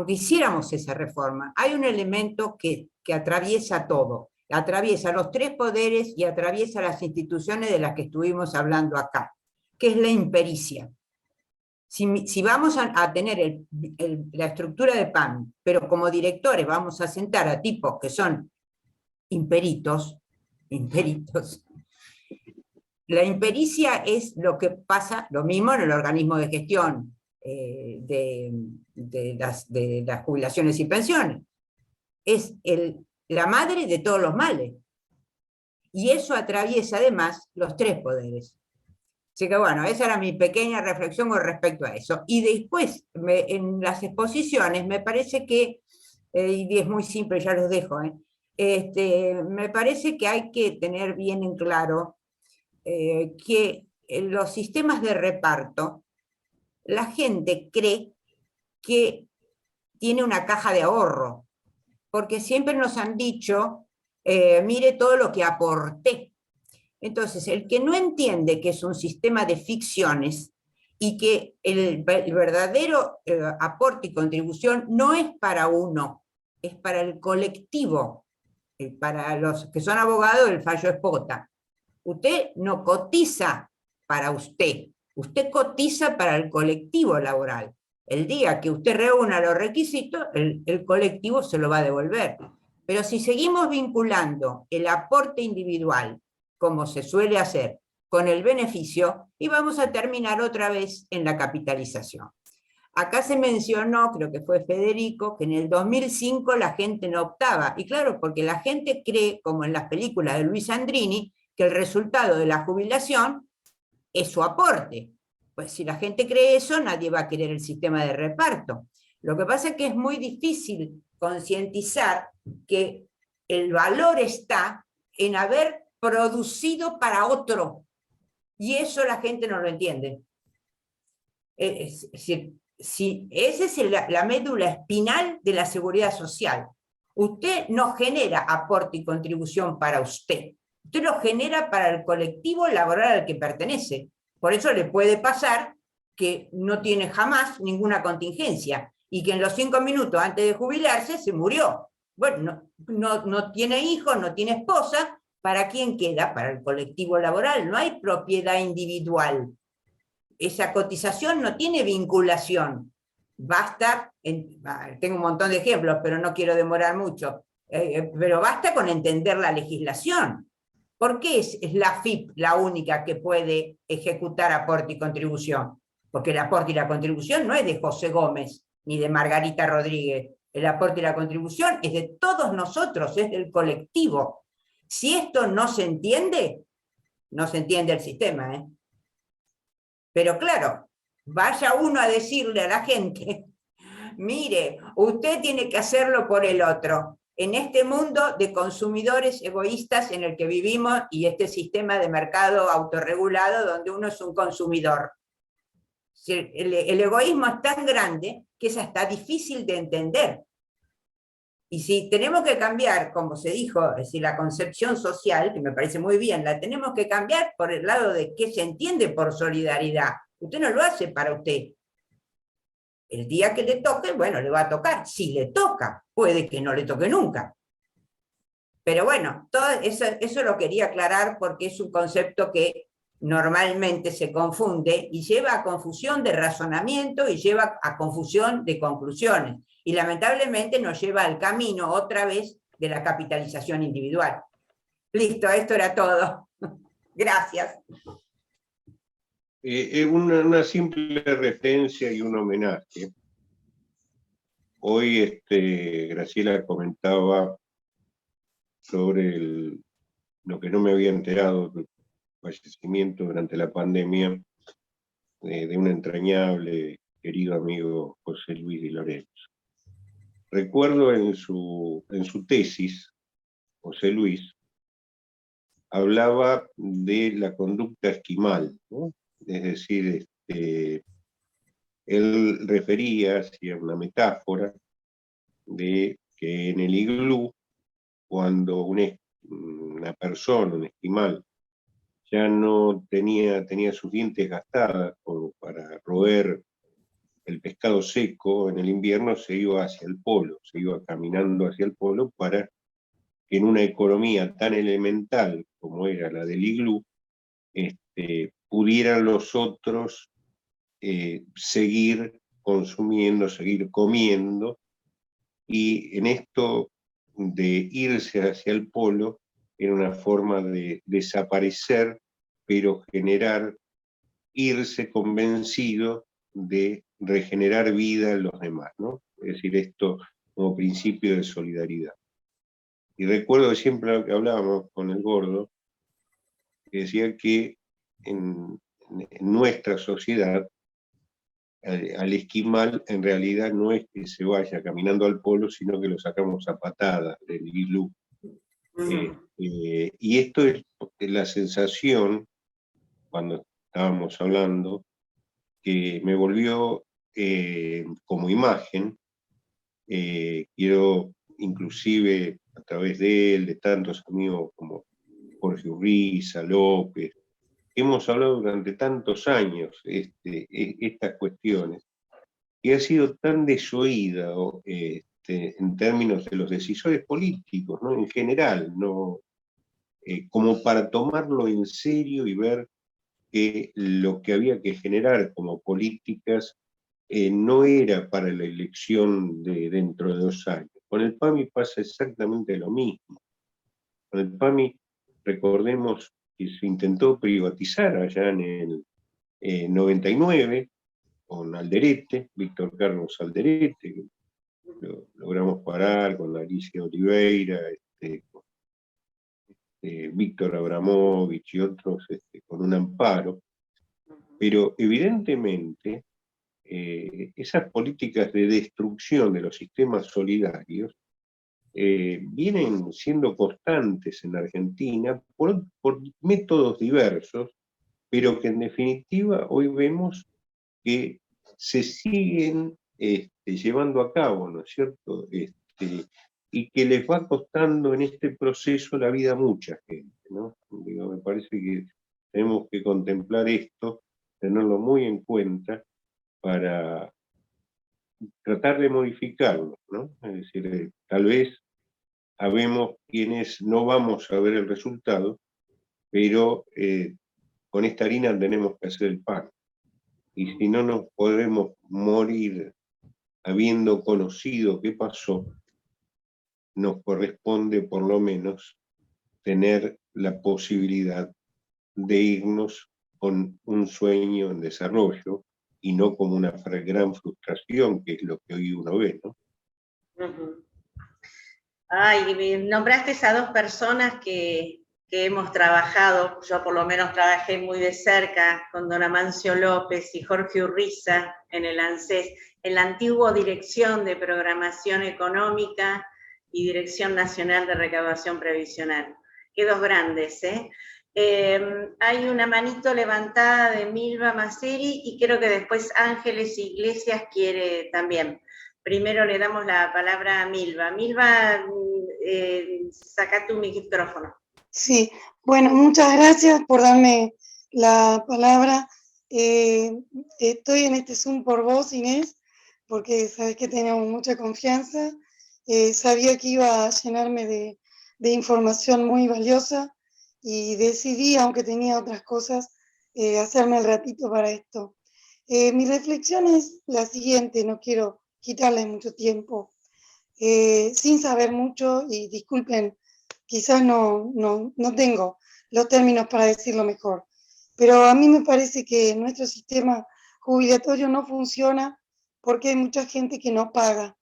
hiciéramos esa reforma, hay un elemento que atraviesa todo. Atraviesa los tres poderes y atraviesa las instituciones de las que estuvimos hablando acá, que es la impericia. Si vamos a tener la estructura de PAMI, pero como directores vamos a sentar a tipos que son imperitos, la impericia es lo que pasa, lo mismo en el organismo de gestión de las jubilaciones y pensiones. Es la madre de todos los males. Y eso atraviesa además los tres poderes. Así que bueno, esa era mi pequeña reflexión con respecto a eso. Y después, en las exposiciones, me parece que, y es muy simple, ya los dejo, me parece que hay que tener bien en claro que en los sistemas de reparto, la gente cree que tiene una caja de ahorro, porque siempre nos han dicho, mire todo lo que aporté. Entonces, el que no entiende que es un sistema de ficciones y que el verdadero aporte y contribución no es para uno, es para el colectivo, para los que son abogados del fallo Espota. Usted no cotiza para usted, usted cotiza para el colectivo laboral. El día que usted reúna los requisitos, el colectivo se lo va a devolver. Pero si seguimos vinculando el aporte individual, como se suele hacer, con el beneficio, y vamos a terminar otra vez en la capitalización. Acá se mencionó, creo que fue Federico, que en el 2005 la gente no optaba. Y claro, porque la gente cree, como en las películas de Luis Sandrini, que el resultado de la jubilación es su aporte. Pues si la gente cree eso, nadie va a querer el sistema de reparto. Lo que pasa es que es muy difícil concientizar que el valor está en haber producido para otro. Y eso la gente no lo entiende. Esa es la médula espinal de la seguridad social. Usted no genera aporte y contribución para usted. Usted lo genera para el colectivo laboral al que pertenece. Por eso le puede pasar que no tiene jamás ninguna contingencia y que en los 5 minutos antes de jubilarse se murió. Bueno, no tiene hijos, no tiene esposa. ¿Para quién queda? Para el colectivo laboral. No hay propiedad individual. Esa cotización no tiene vinculación. Basta, tengo un montón de ejemplos, pero no quiero demorar mucho, pero basta con entender la legislación. ¿Por qué es la AFIP la única que puede ejecutar aporte y contribución? Porque el aporte y la contribución no es de José Gómez ni de Margarita Rodríguez. El aporte y la contribución es de todos nosotros, es del colectivo. Si esto no se entiende el sistema, Pero claro, vaya uno a decirle a la gente, mire, usted tiene que hacerlo por el otro. En este mundo de consumidores egoístas en el que vivimos y este sistema de mercado autorregulado donde uno es un consumidor. El egoísmo es tan grande que es hasta difícil de entender. Y si tenemos que cambiar, como se dijo, es decir, la concepción social, que me parece muy bien, la tenemos que cambiar por el lado de qué se entiende por solidaridad. Usted no lo hace para usted. El día que le toque, bueno, le va a tocar. Si le toca, puede que no le toque nunca. Pero bueno, todo eso lo quería aclarar porque es un concepto que normalmente se confunde y lleva a confusión de razonamiento y lleva a confusión de conclusiones. Y lamentablemente nos lleva al camino otra vez de la capitalización individual. Listo, esto era todo. Gracias. Una simple referencia y un homenaje. Hoy Graciela comentaba sobre lo que no me había enterado del fallecimiento durante la pandemia de un entrañable querido amigo José Luis Di Lorenzo. Recuerdo en su tesis, José Luis hablaba de la conducta esquimal, ¿no? Es decir, él refería, hacía una metáfora de que en el iglú, cuando una persona, un esquimal, ya no tenía sus dientes gastadas como para roer el pescado seco en el invierno, se iba hacia el polo, se iba caminando hacia el polo para que en una economía tan elemental como era la del iglú, pudieran los otros seguir consumiendo, seguir comiendo, y en esto de irse hacia el polo era una forma de desaparecer, pero generar, irse convencido de regenerar vida en los demás, ¿no? Es decir, esto como principio de solidaridad. Y recuerdo que siempre hablábamos con el Gordo, que decía que en nuestra sociedad, al esquimal en realidad no es que se vaya caminando al polo, sino que lo sacamos a patadas del iglú. Y esto es la sensación, cuando estábamos hablando, que me volvió como imagen. Quiero inclusive a través de él, de tantos amigos como Jorge Urriza, López, hemos hablado durante tantos años estas cuestiones, y ha sido tan desoída en términos de los decisores políticos, ¿no? En general, ¿no? Como para tomarlo en serio y ver que lo que había que generar como políticas no era para la elección de dentro de 2 años. Con el PAMI pasa exactamente lo mismo. Con el PAMI, recordemos que se intentó privatizar allá en el 99, con Alderete, Víctor Carlos Alderete, lo logramos parar con Alicia Oliveira, con Víctor Abramovich y otros, con un amparo, pero evidentemente esas políticas de destrucción de los sistemas solidarios vienen siendo constantes en Argentina por métodos diversos, pero que en definitiva hoy vemos que se siguen llevando a cabo, ¿no es cierto? Y que les va costando en este proceso la vida a mucha gente, ¿no? Digo, me parece que tenemos que contemplar esto, tenerlo muy en cuenta para tratar de modificarlo, ¿no? Es decir, tal vez habemos quienes no vamos a ver el resultado, pero con esta harina tenemos que hacer el pan. Y si no nos podemos morir habiendo conocido qué pasó, nos corresponde por lo menos tener la posibilidad de irnos con un sueño en desarrollo y no como una gran frustración, que es lo que hoy uno ve, ¿no? Ay, nombraste a 2 personas que hemos trabajado, yo por lo menos trabajé muy de cerca con don Amancio López y Jorge Urriza en el ANSES, en la antigua Dirección de Programación Económica y Dirección Nacional de Recaudación Previsional. Qué 2 grandes, ¿eh? Hay una manito levantada de Milva Maceri y creo que después Ángeles Iglesias quiere también. Primero le damos la palabra a Milva. Milva, saca tu micrófono. Sí, bueno, muchas gracias por darme la palabra. Estoy en este Zoom por vos, Inés, porque sabés que tenemos mucha confianza. Sabía que iba a llenarme de información muy valiosa y decidí, aunque tenía otras cosas, hacerme el ratito para esto. Mi reflexión es la siguiente, no quiero quitarles mucho tiempo. Sin saber mucho, y disculpen quizás no tengo los términos para decirlo mejor, pero a mí me parece que nuestro sistema jubilatorio no funciona porque hay mucha gente que no paga.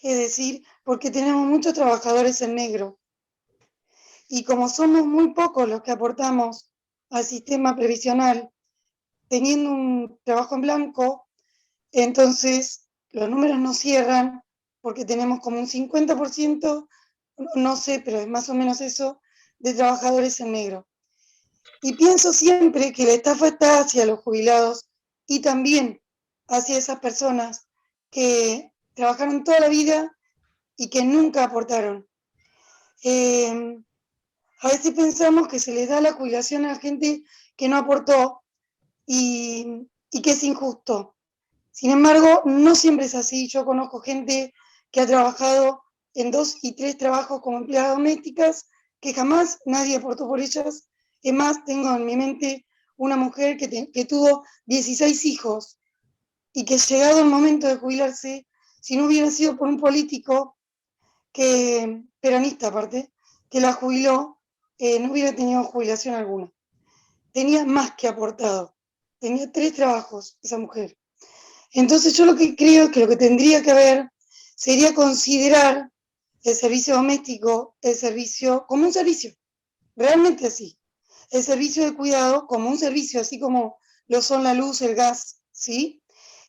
Es decir, porque tenemos muchos trabajadores en negro. Y como somos muy pocos los que aportamos al sistema previsional, teniendo un trabajo en blanco, entonces los números no cierran porque tenemos como un 50%, no sé, pero es más o menos eso, de trabajadores en negro. Y pienso siempre que la estafa está hacia los jubilados y también hacia esas personas que trabajaron toda la vida y que nunca aportaron. A veces pensamos que se les da la jubilación a la gente que no aportó y que es injusto. Sin embargo, no siempre es así. Yo conozco gente que ha trabajado en 2 y 3 trabajos como empleadas domésticas, que jamás nadie aportó por ellas. Es más, tengo en mi mente una mujer que tuvo 16 hijos y que llegado el momento de jubilarse, si no hubiera sido por un político, peronista aparte, que la jubiló, no hubiera tenido jubilación alguna. Tenía más que aportado. Tenía 3 trabajos esa mujer. Entonces yo lo que creo que lo que tendría que haber sería considerar el servicio doméstico, el servicio como un servicio, realmente así. El servicio de cuidado como un servicio, así como lo son la luz, el gas, ¿sí?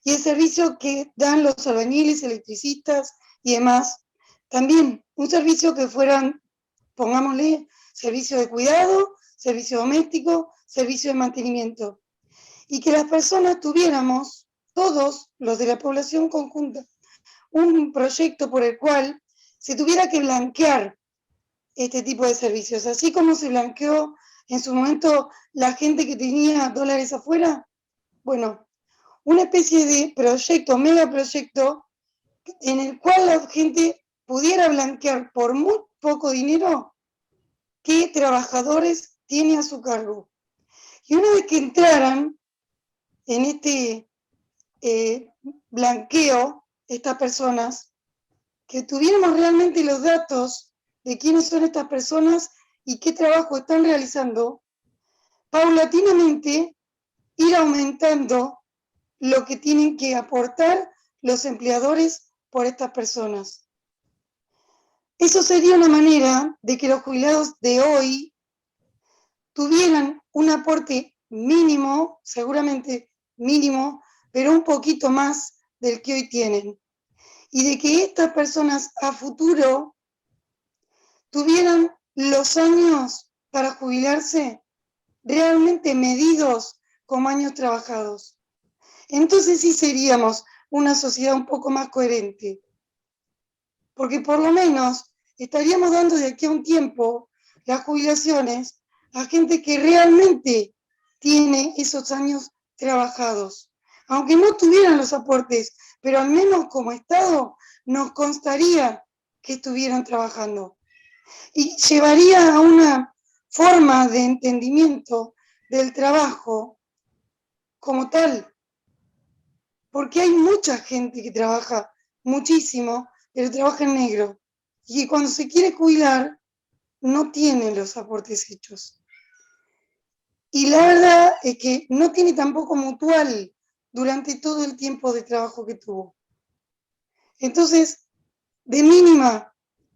Y el servicio que dan los albañiles, electricistas y demás, también un servicio que fueran, pongámosle, servicio de cuidado, servicio doméstico, servicio de mantenimiento. Y que las personas tuviéramos, todos los de la población conjunta, un proyecto por el cual se tuviera que blanquear este tipo de servicios, así como se blanqueó en su momento la gente que tenía dólares afuera. Bueno, una especie de proyecto, megaproyecto, en el cual la gente pudiera blanquear por muy poco dinero qué trabajadores tiene a su cargo. Y una vez que entraran en este blanqueo, estas personas, que tuviéramos realmente los datos de quiénes son estas personas y qué trabajo están realizando, paulatinamente ir aumentando lo que tienen que aportar los empleadores por estas personas. Eso sería una manera de que los jubilados de hoy tuvieran un aporte mínimo, seguramente mínimo, pero un poquito más del que hoy tienen. Y de que estas personas a futuro tuvieran los años para jubilarse realmente medidos como años trabajados. Entonces sí seríamos una sociedad un poco más coherente, porque por lo menos estaríamos dando de aquí a un tiempo las jubilaciones a gente que realmente tiene esos años trabajados, aunque no tuvieran los aportes, pero al menos como Estado nos constaría que estuvieran trabajando. Y llevaría a una forma de entendimiento del trabajo como tal, porque hay mucha gente que trabaja muchísimo, pero trabaja en negro, y que cuando se quiere jubilar no tiene los aportes hechos. Y la verdad es que no tiene tampoco mutual durante todo el tiempo de trabajo que tuvo. Entonces, de mínima,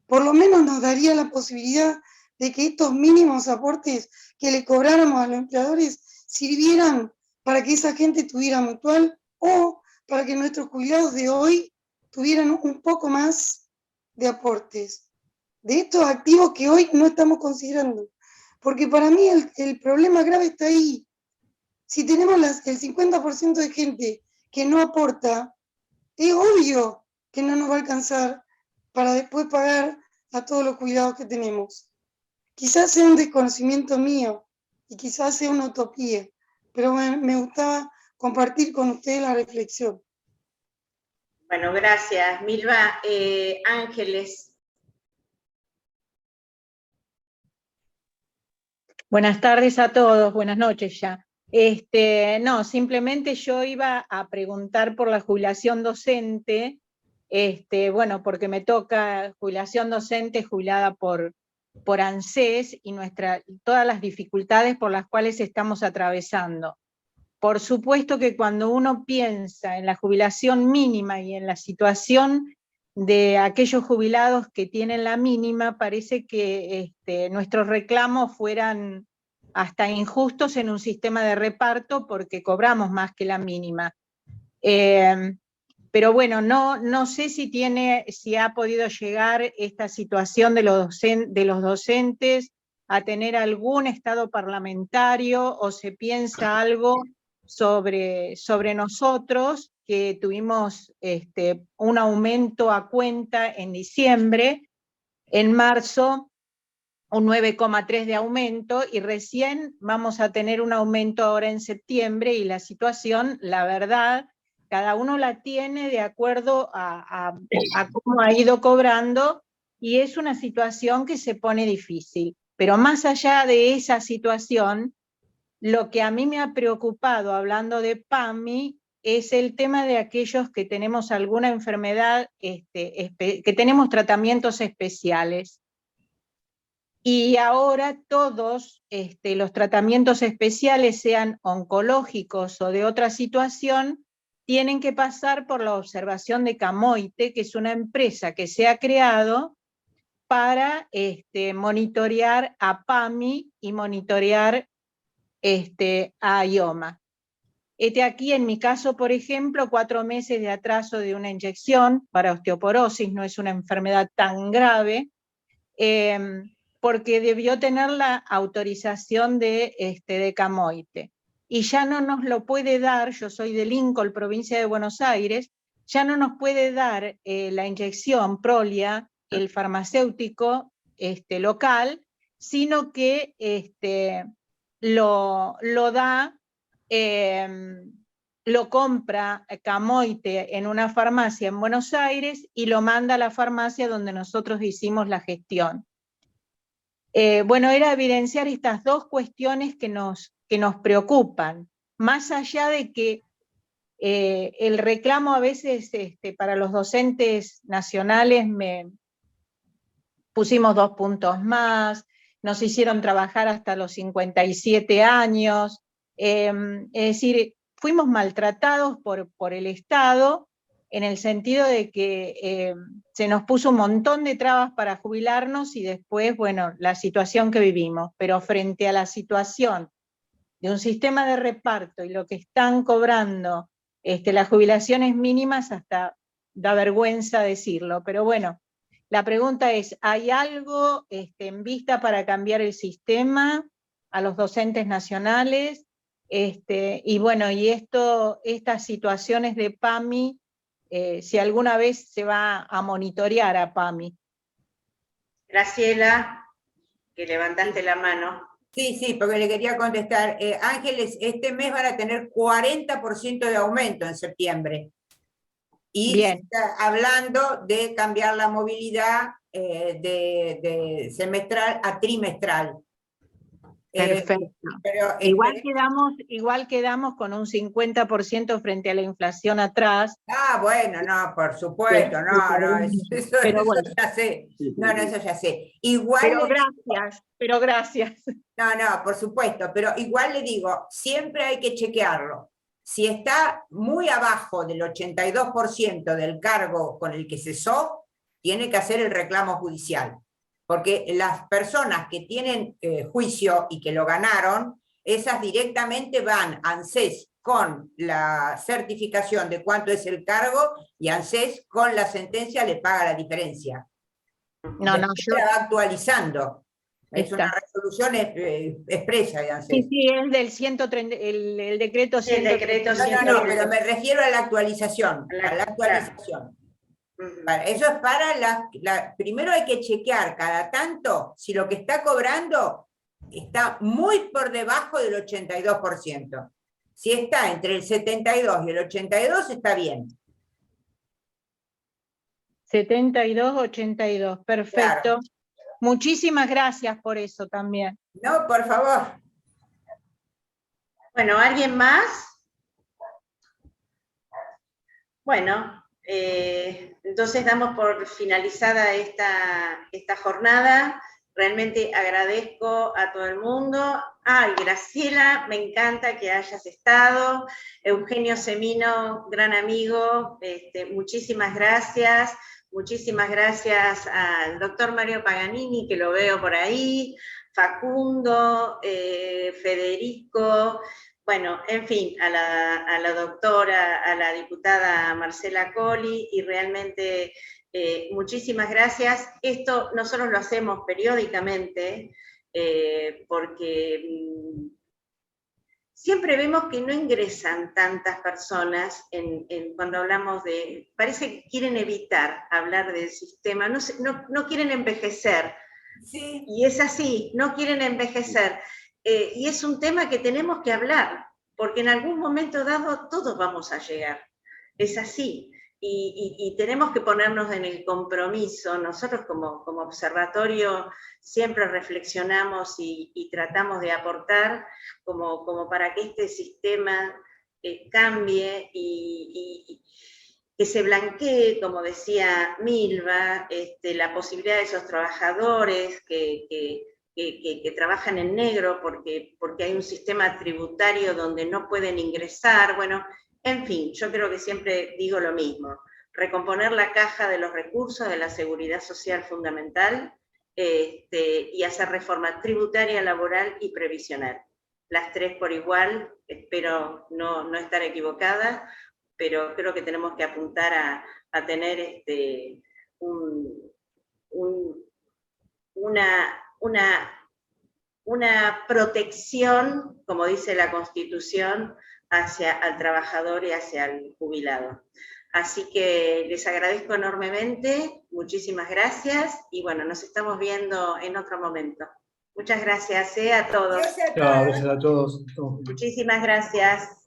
por lo menos nos daría la posibilidad de que estos mínimos aportes que le cobráramos a los empleadores sirvieran para que esa gente tuviera mutual o para que nuestros jubilados de hoy tuvieran un poco más de aportes, de estos activos que hoy no estamos considerando. Porque para mí el problema grave está ahí. Si tenemos el 50% de gente que no aporta, es obvio que no nos va a alcanzar para después pagar a todos los cuidados que tenemos. Quizás sea un desconocimiento mío y quizás sea una utopía, pero me gustaba compartir con ustedes la reflexión. Bueno, gracias, Milva. Ángeles. Buenas tardes a todos, buenas noches ya. No, simplemente yo iba a preguntar por la jubilación docente, bueno, porque me toca jubilación docente jubilada por por ANSES y todas las dificultades por las cuales estamos atravesando. Por supuesto que cuando uno piensa en la jubilación mínima y en la situación de aquellos jubilados que tienen la mínima, parece que nuestros reclamos fueran hasta injustos en un sistema de reparto porque cobramos más que la mínima. Pero bueno, no sé si ha podido llegar esta situación de los docentes a tener algún estado parlamentario, o se piensa algo sobre nosotros, que tuvimos un aumento a cuenta en diciembre, en marzo un 9,3 de aumento, y recién vamos a tener un aumento ahora en septiembre, y la situación, la verdad, cada uno la tiene de acuerdo a cómo ha ido cobrando, y es una situación que se pone difícil. Pero más allá de esa situación, lo que a mí me ha preocupado, hablando de PAMI, es el tema de aquellos que tenemos alguna enfermedad, que tenemos tratamientos especiales. Y ahora todos los tratamientos especiales, sean oncológicos o de otra situación, tienen que pasar por la observación de Camoite, que es una empresa que se ha creado para monitorear a PAMI y monitorear a IOMA. Aquí en mi caso, por ejemplo, 4 meses de atraso de una inyección para osteoporosis, no es una enfermedad tan grave, porque debió tener la autorización de Camoite. Y ya no nos lo puede dar, yo soy de Lincoln, provincia de Buenos Aires, ya no nos puede dar la inyección Prolia, el farmacéutico local, sino que lo da, lo compra Camoite en una farmacia en Buenos Aires y lo manda a la farmacia donde nosotros hicimos la gestión. Bueno, era evidenciar estas dos cuestiones que nos preocupan, más allá de que el reclamo a veces para los docentes nacionales pusimos 2 puntos más, nos hicieron trabajar hasta los 57 años, es decir, fuimos maltratados por el Estado, en el sentido de que se nos puso un montón de trabas para jubilarnos, y después, bueno, la situación que vivimos. Pero frente a la situación de un sistema de reparto y lo que están cobrando las jubilaciones mínimas, hasta da vergüenza decirlo. Pero bueno, la pregunta es, ¿hay algo en vista para cambiar el sistema a los docentes nacionales? Y bueno, y estas situaciones de PAMI, si alguna vez se va a monitorear a PAMI. Graciela, que levantaste la mano. Sí, porque le quería contestar. Ángeles, este mes van a tener 40% de aumento en septiembre. Y Bien. se está hablando de cambiar la movilidad de semestral a trimestral. Perfecto. Pero igual quedamos con un 50% frente a la inflación atrás. Bueno, no, por supuesto, eso bueno. Ya sé. No, eso ya sé. Igual pero gracias. No, por supuesto, pero igual le digo, siempre hay que chequearlo. Si está muy abajo del 82% del cargo con el que cesó, tiene que hacer el reclamo judicial. Porque las personas que tienen juicio y que lo ganaron, esas directamente van a ANSES con la certificación de cuánto es el cargo, y ANSES con la sentencia le paga la diferencia. Yo la va actualizando. Es una resolución expresa de ANSES. Sí, es del 130, el decreto 130. No, pero me refiero a la actualización. A la actualización. Eso es para primero hay que chequear cada tanto si lo que está cobrando está muy por debajo del 82%. Si está entre el 72 y el 82, está bien. 72, 82, perfecto. Claro. Muchísimas gracias por eso también. No, por favor. Bueno, ¿alguien más? Bueno, entonces damos por finalizada esta jornada. realmente agradezco a todo el mundo. Ay, Graciela, me encanta que hayas estado. Eugenio Semino, gran amigo, muchísimas gracias. Muchísimas gracias al doctor Mario Paganini, que lo veo por ahí, Facundo, Federico, bueno, en fin, a la doctora, a la diputada Marcela Colli, y realmente muchísimas gracias. Esto nosotros lo hacemos periódicamente, porque siempre vemos que no ingresan tantas personas cuando hablamos de... Parece que quieren evitar hablar del sistema, no quieren envejecer. Sí. Y es así, no quieren envejecer. Y es un tema que tenemos que hablar, porque en algún momento dado todos vamos a llegar. Es así. Y tenemos que ponernos en el compromiso. Nosotros como observatorio siempre reflexionamos y tratamos de aportar como para que este sistema cambie y que se blanquee, como decía Milva, la posibilidad de esos trabajadores que trabajan en negro porque hay un sistema tributario donde no pueden ingresar. Bueno, en fin, yo creo que siempre digo lo mismo: recomponer la caja de los recursos de la seguridad social fundamental, y hacer reforma tributaria, laboral y previsional. Las tres por igual, espero no estar equivocada, pero creo que tenemos que apuntar a tener una protección, como dice la Constitución, hacia el trabajador y hacia el jubilado. Así que les agradezco enormemente, muchísimas gracias, y bueno, nos estamos viendo en otro momento. Muchas gracias a todos. Gracias a Chao, todos. gracias a todos. Muchísimas gracias.